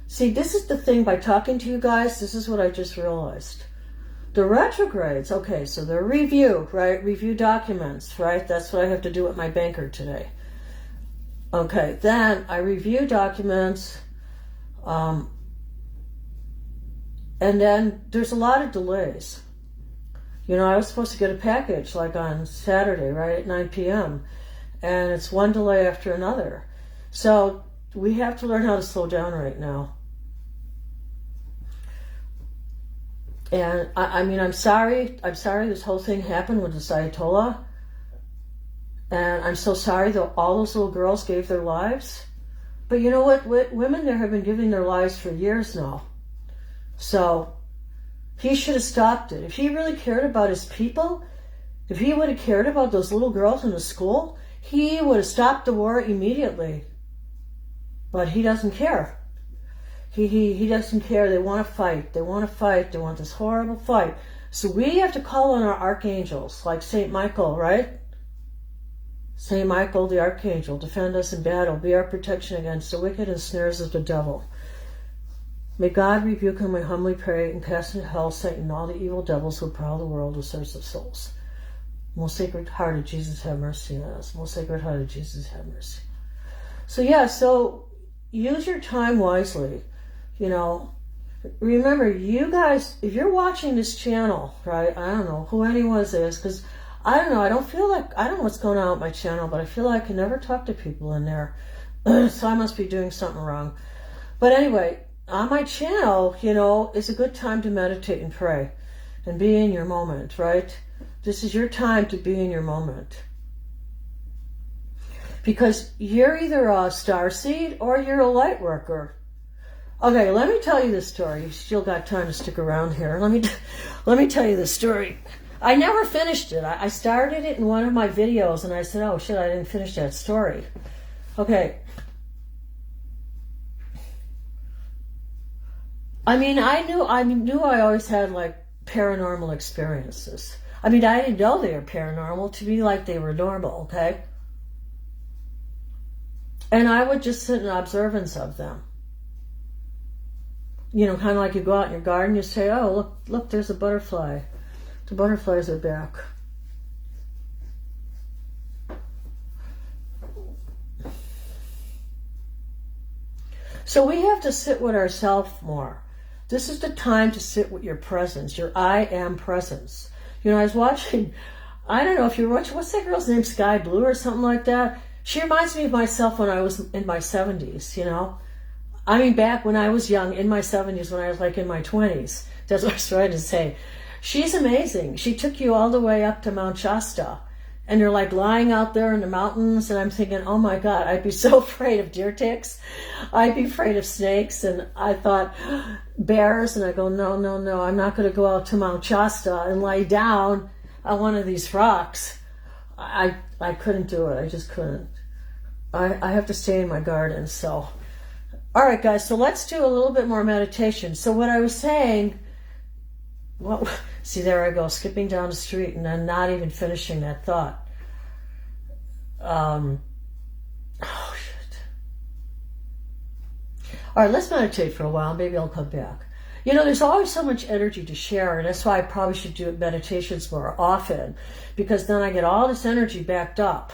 see, this is the thing, by talking to you guys, this is what I just realized. The retrogrades, okay, so they're review, right? Review documents, right? That's what I have to do with my banker today. Okay, then I review documents, and then there's a lot of delays. You know, I was supposed to get a package like on Saturday, right, at 9 p.m., and it's one delay after another. So we have to learn how to slow down right now. And I mean, I'm sorry this whole thing happened with this Ayatollah. And I'm so sorry that all those little girls gave their lives. But you know what? Women there have been giving their lives for years now. So he should have stopped it. If he really cared about his people, if he would have cared about those little girls in the school, he would have stopped the war immediately. But he doesn't care. He doesn't care. They want to fight. They want to fight. They want this horrible fight. So we have to call on our archangels, like Saint Michael, right? Saint Michael, the archangel, defend us in battle, be our protection against the wicked and snares of the devil. May God rebuke him, we humbly pray, and cast into hell Satan and all the evil devils who prowl the world with search of souls. Most Sacred Heart of Jesus, have mercy on us. Most Sacred Heart of Jesus, have mercy. So yeah, so use your time wisely. You know, remember, you guys, if you're watching this channel, right, I don't know who anyone is, because I don't know, I don't know what's going on with my channel, but I feel like I can never talk to people in there. So I must be doing something wrong. But anyway, on my channel, you know, it's a good time to meditate and pray and be in your moment, right? This is your time to be in your moment. Because you're either a starseed or you're a light worker. Okay, let me tell you this story. You've still got time to stick around here. Let me tell you this story. I never finished it. I started it in one of my videos and I said, oh shit, I didn't finish that story. Okay. I mean, I knew I always had like paranormal experiences. I mean, I didn't know they were paranormal. To me, like they were normal, okay? And I would just sit in observance of them. You know, kind of like you go out in your garden, you say, oh, look, there's a butterfly. The butterflies are back. So we have to sit with ourselves more. This is the time to sit with your presence, your I am presence. You know, I was watching, I don't know if you're watching, what's that girl's name, Sky Blue or something like that? She reminds me of myself when I was in my 70s, you know? I mean, back when I was young, in my 70s, when I was like in my 20s. That's what I was trying to say. She's amazing. She took you all the way up to Mount Shasta. And you're like lying out there in the mountains. And I'm thinking, oh my God, I'd be so afraid of deer ticks. I'd be afraid of snakes. And I thought, bears. And I go, no, I'm not going to go out to Mount Shasta and lie down on one of these rocks. I couldn't do it. I just couldn't. I have to stay in my garden, so... All right, guys, so let's do a little bit more meditation. So what I was saying, well, see, there I go, skipping down the street and then not even finishing that thought. Oh, shit. All right, let's meditate for a while. Maybe I'll come back. You know, there's always so much energy to share, and that's why I probably should do meditations more often, because then I get all this energy backed up.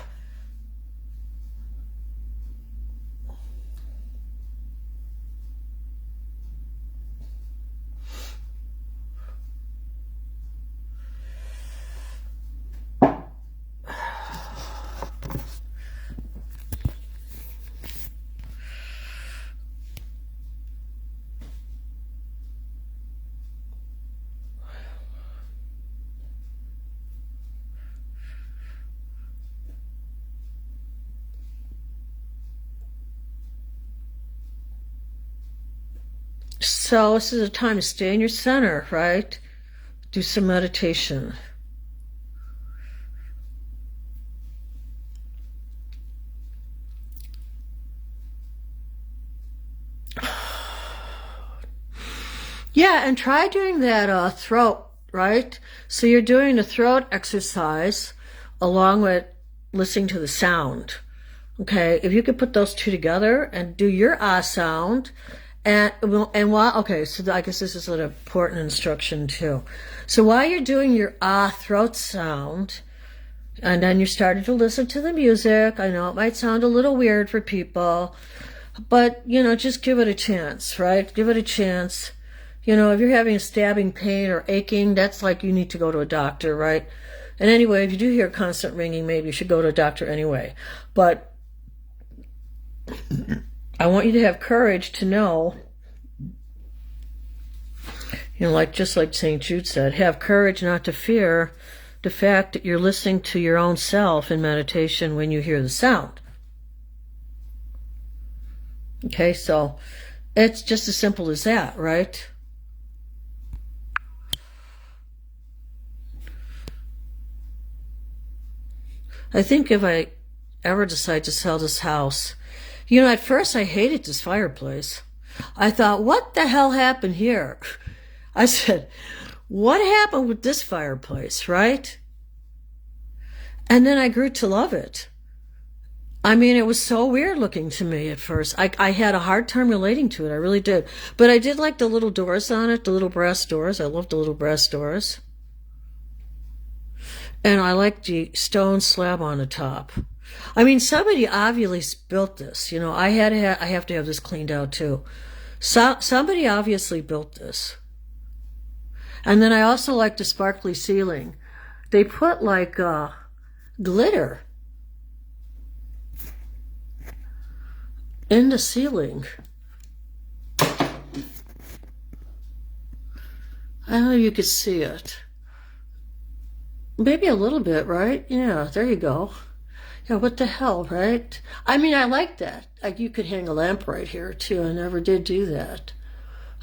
So this is a time to stay in your center, right? Do some meditation. Yeah, and try doing that throat, right? So you're doing the throat exercise along with listening to the sound. Okay, if you could put those two together and do your ah sound, and while okay, so I guess this is an important instruction too. So while you're doing your ah throat sound, and then you're starting to listen to the music. I know it might sound a little weird for people, but just give it a chance, right? Give it a chance. If you're having a stabbing pain or aching, that's like you need to go to a doctor, right? And anyway, if you do hear constant ringing, maybe you should go to a doctor anyway. But I want you to have courage to know, just like St. Jude said, have courage not to fear the fact that you're listening to your own self in meditation when you hear the sound. Okay, so it's just as simple as that, right? I think if I ever decide to sell this house, at first I hated this fireplace. I thought, what the hell happened here? I said, what happened with this fireplace, right? And then I grew to love it. I mean, it was so weird looking to me at first. I had a hard time relating to it. I really did. But I did like the little doors on it, the little brass doors. I loved the little brass doors. And I like the stone slab on the top. I mean, somebody obviously built this. I have to have this cleaned out too. So somebody obviously built this. And then I also like the sparkly ceiling. They put like glitter in the ceiling. I don't know if you could see it. Maybe a little bit, right? Yeah, there you go. Yeah, what the hell, right? I mean, I like that. Like, you could hang a lamp right here, too. I never did do that.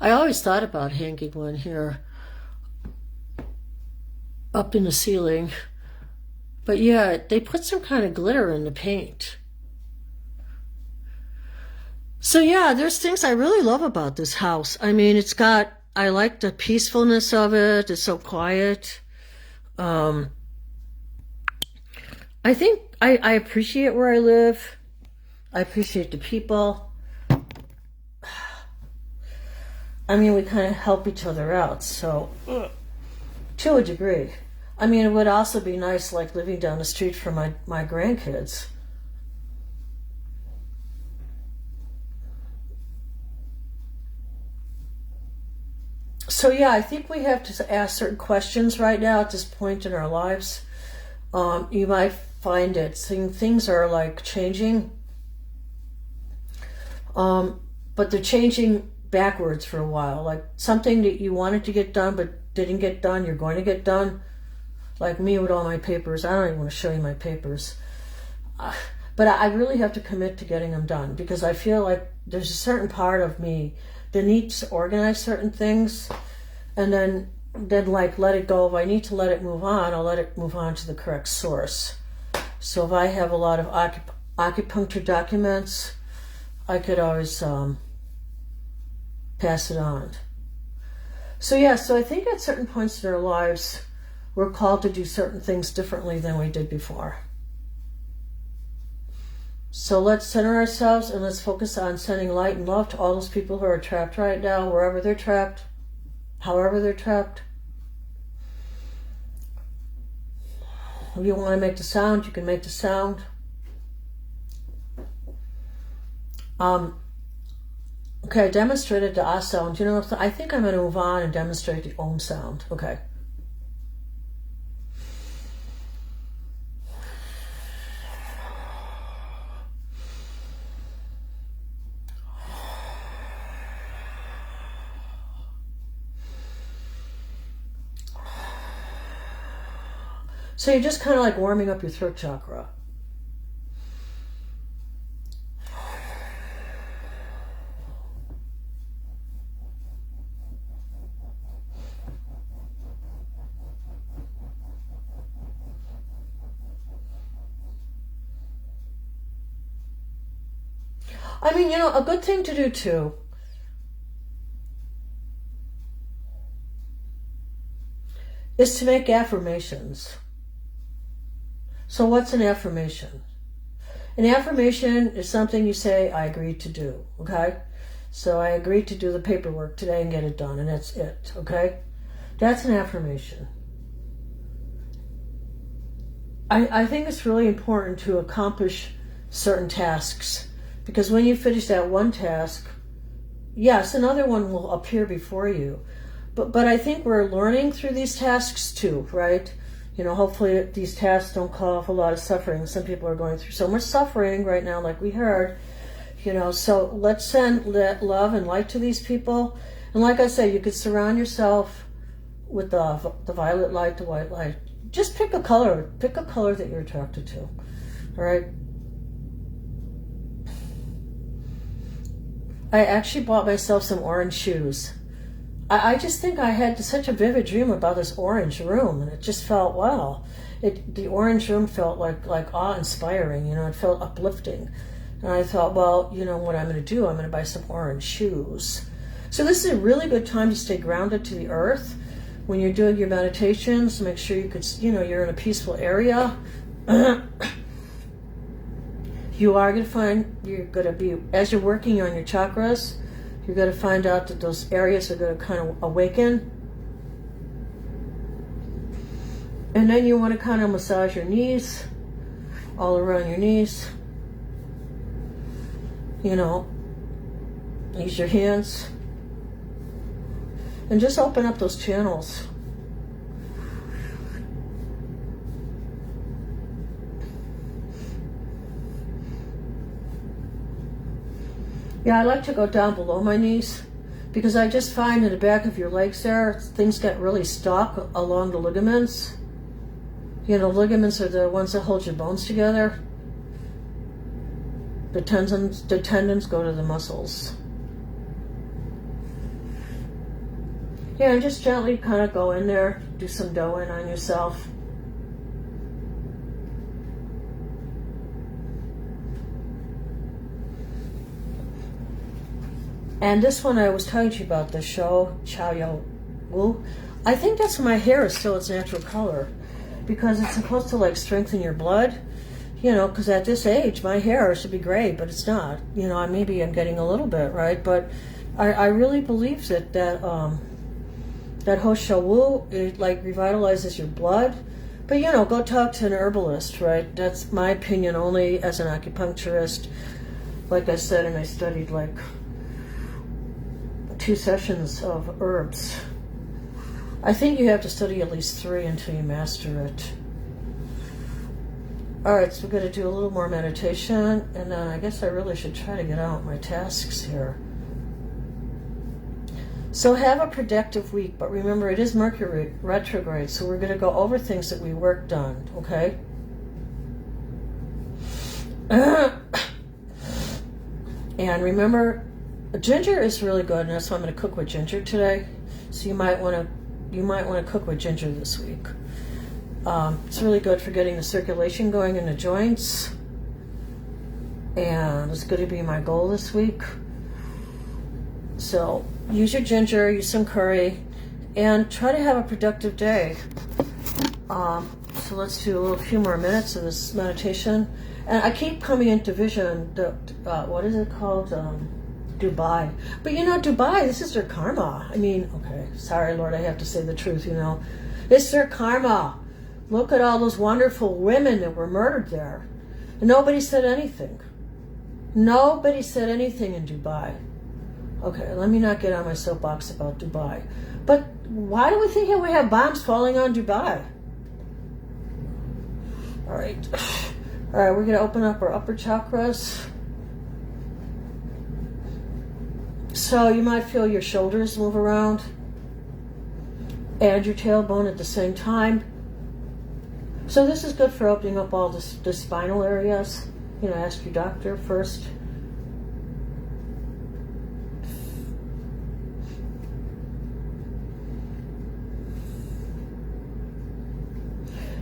I always thought about hanging one here up in the ceiling. But yeah, they put some kind of glitter in the paint. So yeah, there's things I really love about this house. I mean, I like the peacefulness of it. It's so quiet. I think I appreciate where I live. I appreciate the people. I mean, we kind of help each other out, so to a degree. I mean, it would also be nice, like living down the street from my grandkids. So yeah, I think we have to ask certain questions right now at this point in our lives. You might find it things are like changing, but they're changing backwards for a while. Like something that you wanted to get done but didn't get done, you're going to get done. Like me with all my papers. I don't even want to show you my papers. But I really have to commit to getting them done because I feel like there's a certain part of me that needs to organize certain things and then like let it go. If I need to let it move on, I'll let it move on to the correct source. So if I have a lot of acupuncture documents, I could always pass it on. So yeah, so I think at certain points in our lives, we're called to do certain things differently than we did before. So let's center ourselves and let's focus on sending light and love to all those people who are trapped right now, wherever they're trapped, however they're trapped. If you want to make the sound, you can make the sound. Okay, I demonstrated the ah sound. I think I'm going to move on and demonstrate the om sound. Okay. So you're just kind of like warming up your throat chakra. I mean, you know, a good thing to do too is to make affirmations. So what's an affirmation? An affirmation is something you say, I agree to do, okay? So I agreed to do the paperwork today and get it done, and that's it, okay? That's an affirmation. I think it's really important to accomplish certain tasks, because when you finish that one task, yes, another one will appear before you. But I think we're learning through these tasks too, right? You know, hopefully these tasks don't cause a lot of suffering. Some people are going through so much suffering right now, like we heard. You know, so let's send love and light to these people. And like I said, you could surround yourself with the violet light, the white light. Just pick a color. Pick a color that you're attracted to. All right? I actually bought myself some orange shoes. I just think I had such a vivid dream about this orange room, and it just felt, wow. The orange room felt like awe-inspiring, you know, it felt uplifting. And I thought, well, you know what I'm going to do? I'm going to buy some orange shoes. So this is a really good time to stay grounded to the earth. When you're doing your meditations, make sure you're in a peaceful area. You're going to be, as you're working on your chakras, you're going to find out that those areas are going to kind of awaken. And then you want to kind of massage your knees, all around your knees. You know, use your hands. And just open up those channels. Yeah, I like to go down below my knees because I just find in the back of your legs there, things get really stuck along the ligaments. You know, ligaments are the ones that hold your bones together. The tendons go to the muscles. Yeah, and just gently kind of go in there, do some doing on yourself. And this one I was telling you about, the show, Chow Yo Wu. I think that's why my hair is still its natural color, because it's supposed to like strengthen your blood, you know, because at this age my hair should be gray, but it's not. You know, maybe I'm getting a little bit, right? But I really believe that Ho Shou Wu, it like revitalizes your blood. But you know, go talk to an herbalist, right? That's my opinion only as an acupuncturist. Like I said, and I studied like 2 sessions of herbs. I think you have to study at least 3 until you master it. Alright, so we're going to do a little more meditation, and then I guess I really should try to get out my tasks here. So have a productive week, but remember it is Mercury retrograde, so we're going to go over things that we worked on, okay? And remember, ginger is really good, and that's why I'm going to cook with ginger today. So you might want to cook with ginger this week. It's really good for getting the circulation going in the joints, and it's going to be my goal this week. So use your ginger, use some curry, and try to have a productive day. So let's do a few more minutes of this meditation. And I keep coming into vision, what is it called? Dubai. But you know, Dubai, this is their karma. I mean, okay, sorry, Lord, I have to say the truth, you know. It's their karma. Look at all those wonderful women that were murdered there. And nobody said anything. Nobody said anything in Dubai. Okay, let me not get on my soapbox about Dubai. But why do we think that we have bombs falling on Dubai? All right. All right, we're going to open up our upper chakras. So you might feel your shoulders move around and your tailbone at the same time. So this is good for opening up all the spinal areas. You know, ask your doctor first.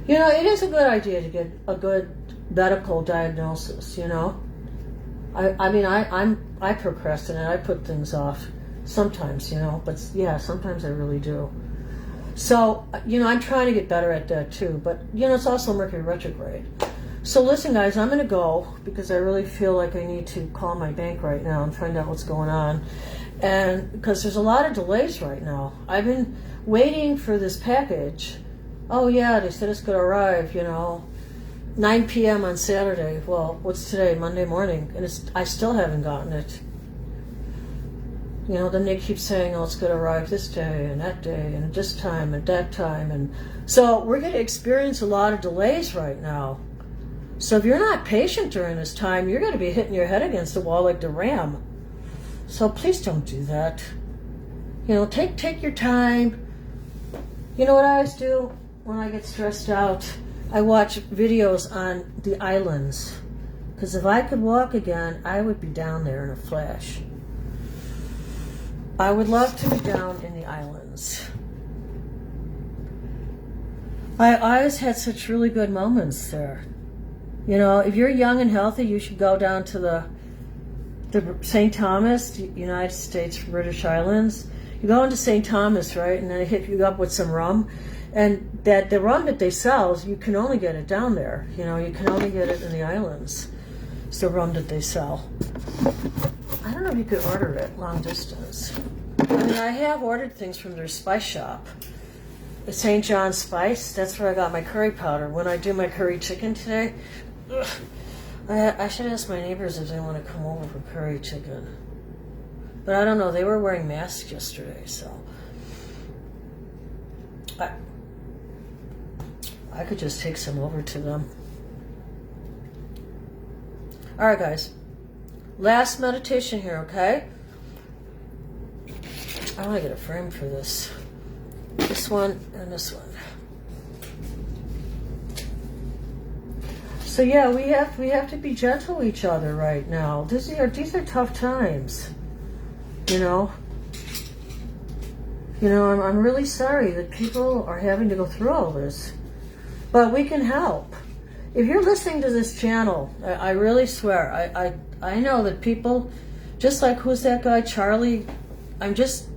You know, it is a good idea to get a good medical diagnosis, you know. I mean, I procrastinate. I put things off sometimes, you know, but yeah, sometimes I really do. So, you know, I'm trying to get better at that too, but, you know, it's also Mercury retrograde. So listen, guys, I'm going to go because I really feel like I need to call my bank right now and find out what's going on. And because there's a lot of delays right now. I've been waiting for this package. Oh, yeah, they said it's going to arrive, you know, 9 p.m. on Saturday. Well, what's today? Monday morning. And I still haven't gotten it. You know, then they keep saying, oh, it's going to arrive this day and that day and this time and that time. And so we're going to experience a lot of delays right now. So if you're not patient during this time, you're going to be hitting your head against the wall like the ram. So please don't do that. You know, take your time. You know what I always do when I get stressed out? I watch videos on the islands. Because if I could walk again, I would be down there in a flash. I would love to be down in the islands. I always had such really good moments there. You know, if you're young and healthy, you should go down to the St. Thomas, United States, British Islands. You go into St. Thomas, right, and then they hit you up with some rum. And that the rum that they sell, you can only get it down there. You know, you can only get it in the islands. It's the rum that they sell. I don't know if you could order it long distance. I mean, I have ordered things from their spice shop. St. John's Spice, that's where I got my curry powder. When I do my curry chicken today, I should ask my neighbors if they want to come over for curry chicken. But I don't know, they were wearing masks yesterday, so I could just take some over to them. All right, guys. Last meditation here, okay? I want to get a frame for this. This one and this one. So yeah, we have to be gentle with each other right now. These are tough times. You know. You know, I'm really sorry that people are having to go through all this. But we can help. If you're listening to this channel, I really swear, I know that people, just like, who's that guy, Charlie? I'm just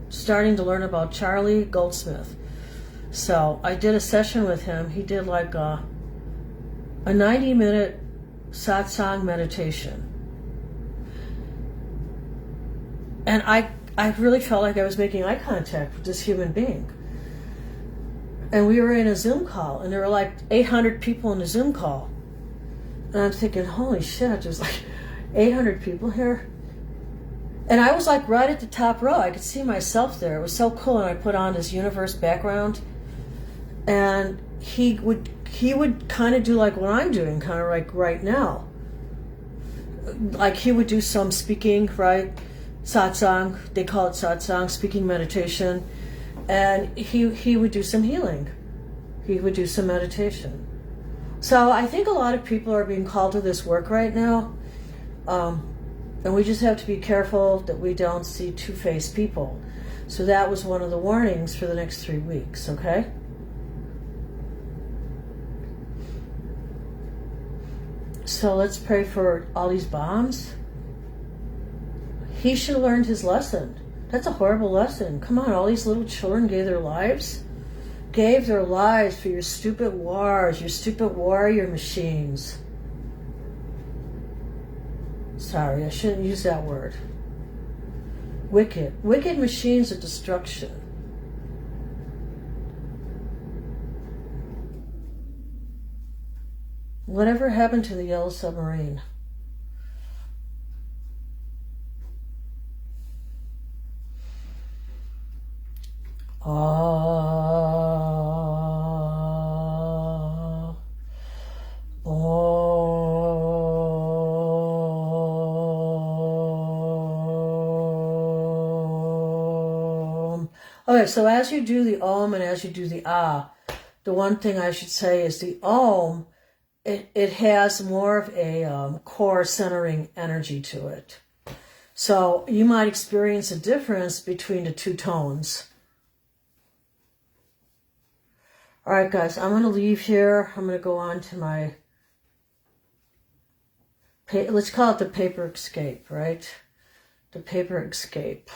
starting to learn about Charlie Goldsmith. So I did a session with him. He did like a 90-minute Satsang meditation. And I really felt like I was making eye contact with this human being. And we were in a Zoom call, and there were like 800 people in the Zoom call. And I'm thinking, holy shit, there's like 800 people here. And I was like right at the top row. I could see myself there. It was so cool. And I put on this universe background. And he would kind of do like what I'm doing, kind of like right now. Like he would do some speaking, right? Satsang. They call it Satsang, speaking meditation. And he would do some healing. He would do some meditation. So I think a lot of people are being called to this work right now. And we just have to be careful that we don't see two-faced people. So that was one of the warnings for the next 3 weeks, okay? So let's pray for all these bombs. He should have learned his lesson. That's a horrible lesson. Come on, all these little children gave their lives for your stupid wars, your stupid warrior machines. Sorry, I shouldn't use that word. Wicked machines of destruction. Whatever happened to the yellow submarine? Okay, so as you do the Om and as you do the Ah, the one thing I should say is the Om, it has more of a core centering energy to it. So you might experience a difference between the two tones. All right, guys, I'm going to leave here. I'm going to go on to my let's call it the paper escape, right? The paper escape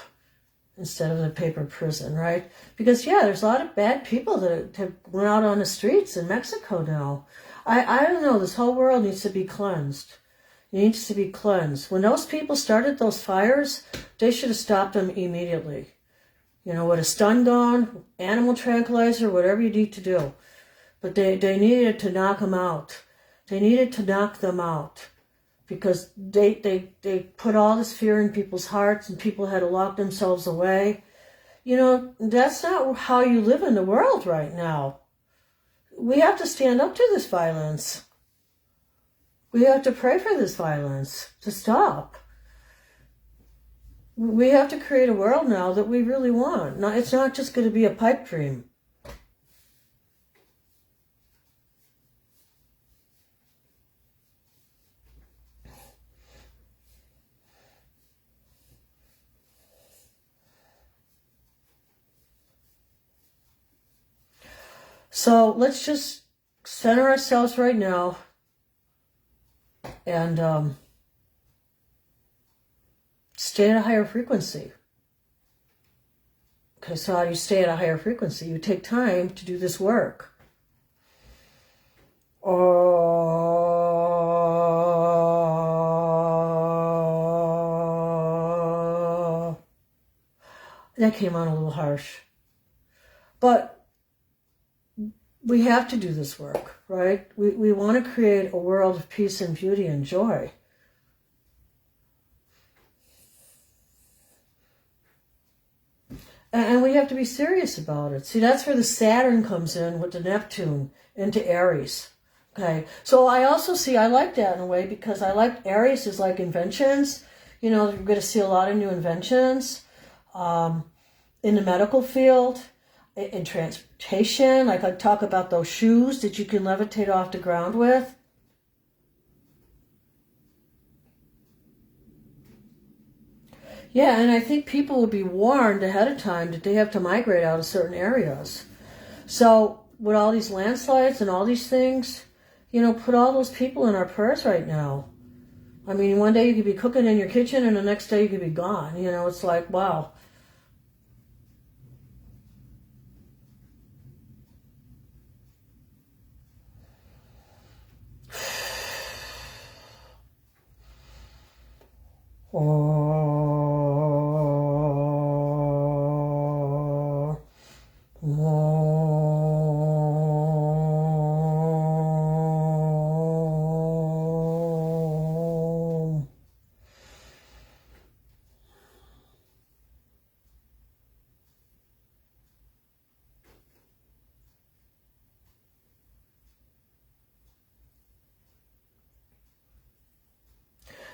instead of the paper prison, right? Because, yeah, there's a lot of bad people that have went out on the streets in Mexico now. I don't know, this whole world needs to be cleansed. It needs to be cleansed. When those people started those fires, they should have stopped them immediately. You know, with a stun gun, animal tranquilizer, whatever you need to do. But they needed to knock them out. They needed to knock them out. Because they put all this fear in people's hearts and people had to lock themselves away. You know, that's not how you live in the world right now. We have to stand up to this violence. We have to pray for this violence to stop. We have to create a world now that we really want. Now, it's not just going to be a pipe dream. So let's just center ourselves right now and stay at a higher frequency. Okay, so how do you stay at a higher frequency? You take time to do this work. That came on a little harsh. But we have to do this work, right? We want to create a world of peace and beauty and joy. And we have to be serious about it. See, that's where the Saturn comes in with the Neptune into Aries. Okay, so I also see, I like that in a way because I like Aries is like inventions. You know, you're going to see a lot of new inventions in the medical field. In transportation, like I talk about those shoes that you can levitate off the ground with. Yeah, and I think people will be warned ahead of time that they have to migrate out of certain areas. So with all these landslides and all these things, you know, put all those people in our prayers right now. I mean, one day you could be cooking in your kitchen and the next day you could be gone. You know, it's like, wow.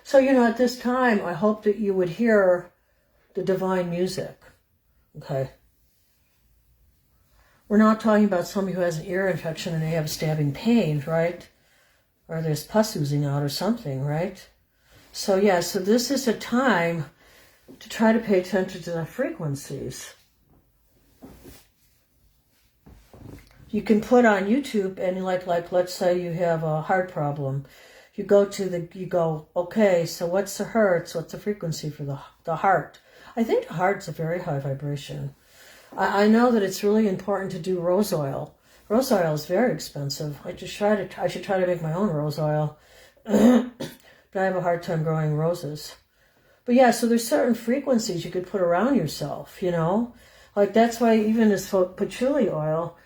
So, you know, at this time, I hope that you would hear the divine music, okay? We're not talking about somebody who has an ear infection and they have stabbing pain, right? Or there's pus oozing out or something, right? So, yeah, so this is a time to try to pay attention to the frequencies. You can put on YouTube and like let's say you have a heart problem. You go, okay, so what's the hertz? What's the frequency for the heart? I think the heart's a very high vibration. I know that it's really important to do rose oil. Rose oil is very expensive. I should try to make my own rose oil. But I have a hard time growing roses. But yeah, so there's certain frequencies you could put around yourself, you know? Like that's why even this patchouli oil,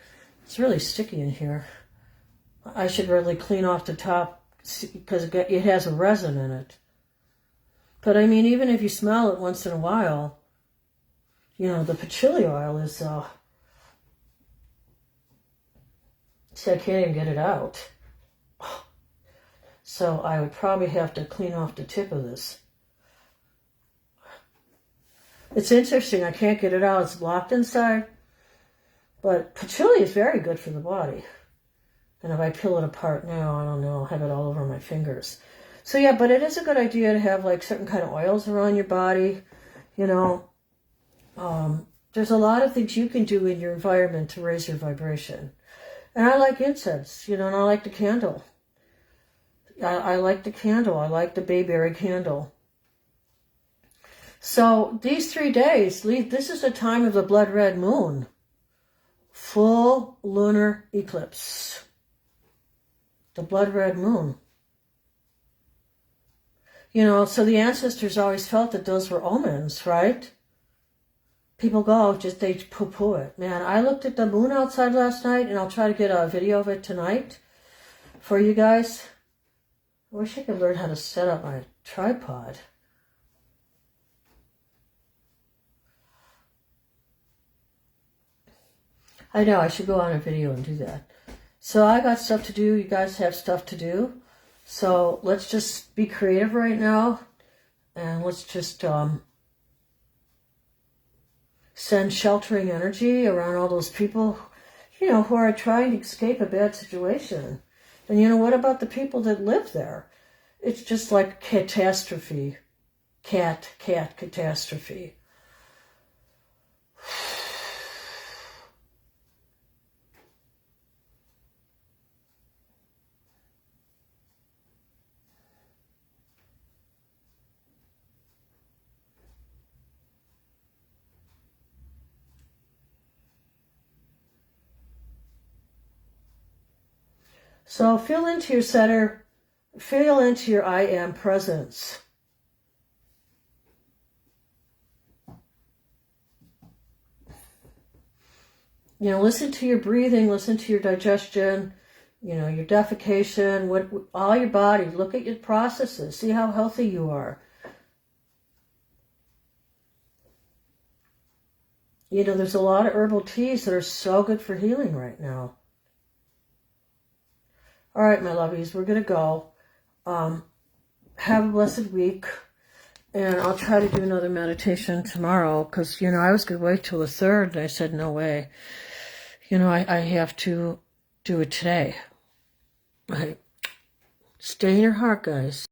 it's really sticky in here. I should really clean off the top because it has a resin in it. But I mean, even if you smell it once in a while, you know, the patchouli oil is, see, I can't even get it out. So I would probably have to clean off the tip of this. It's interesting, I can't get it out, it's blocked inside. But patchouli is very good for the body. And if I peel it apart now, I don't know, I'll have it all over my fingers. So yeah, but it is a good idea to have like certain kind of oils around your body, you know. There's a lot of things you can do in your environment to raise your vibration. And I like incense, you know, and I like the candle. I like the candle. I like the bayberry candle. So these 3 days, this is the time of the blood red moon. Full lunar eclipse. The blood red moon. You know, so the ancestors always felt that those were omens, right? People go, just they poo-poo it. Man, I looked at the moon outside last night, and I'll try to get a video of it tonight for you guys. I wish I could learn how to set up my tripod. I know, I should go on a video and do that. So I got stuff to do. You guys have stuff to do. So let's just be creative right now. And let's just send sheltering energy around all those people, you know, who are trying to escape a bad situation. And you know, what about the people that live there? It's just like catastrophe. Cat catastrophe. So feel into your center, feel into your I am presence. You know, listen to your breathing, listen to your digestion, you know, your defecation, all your body. Look at your processes, see how healthy you are. You know, there's a lot of herbal teas that are so good for healing right now. All right, my lovies, we're going to go. Have a blessed week. And I'll try to do another meditation tomorrow because, you know, I was going to wait till the 3rd. And I said, no way. You know, I have to do it today. Right. Stay in your heart, guys.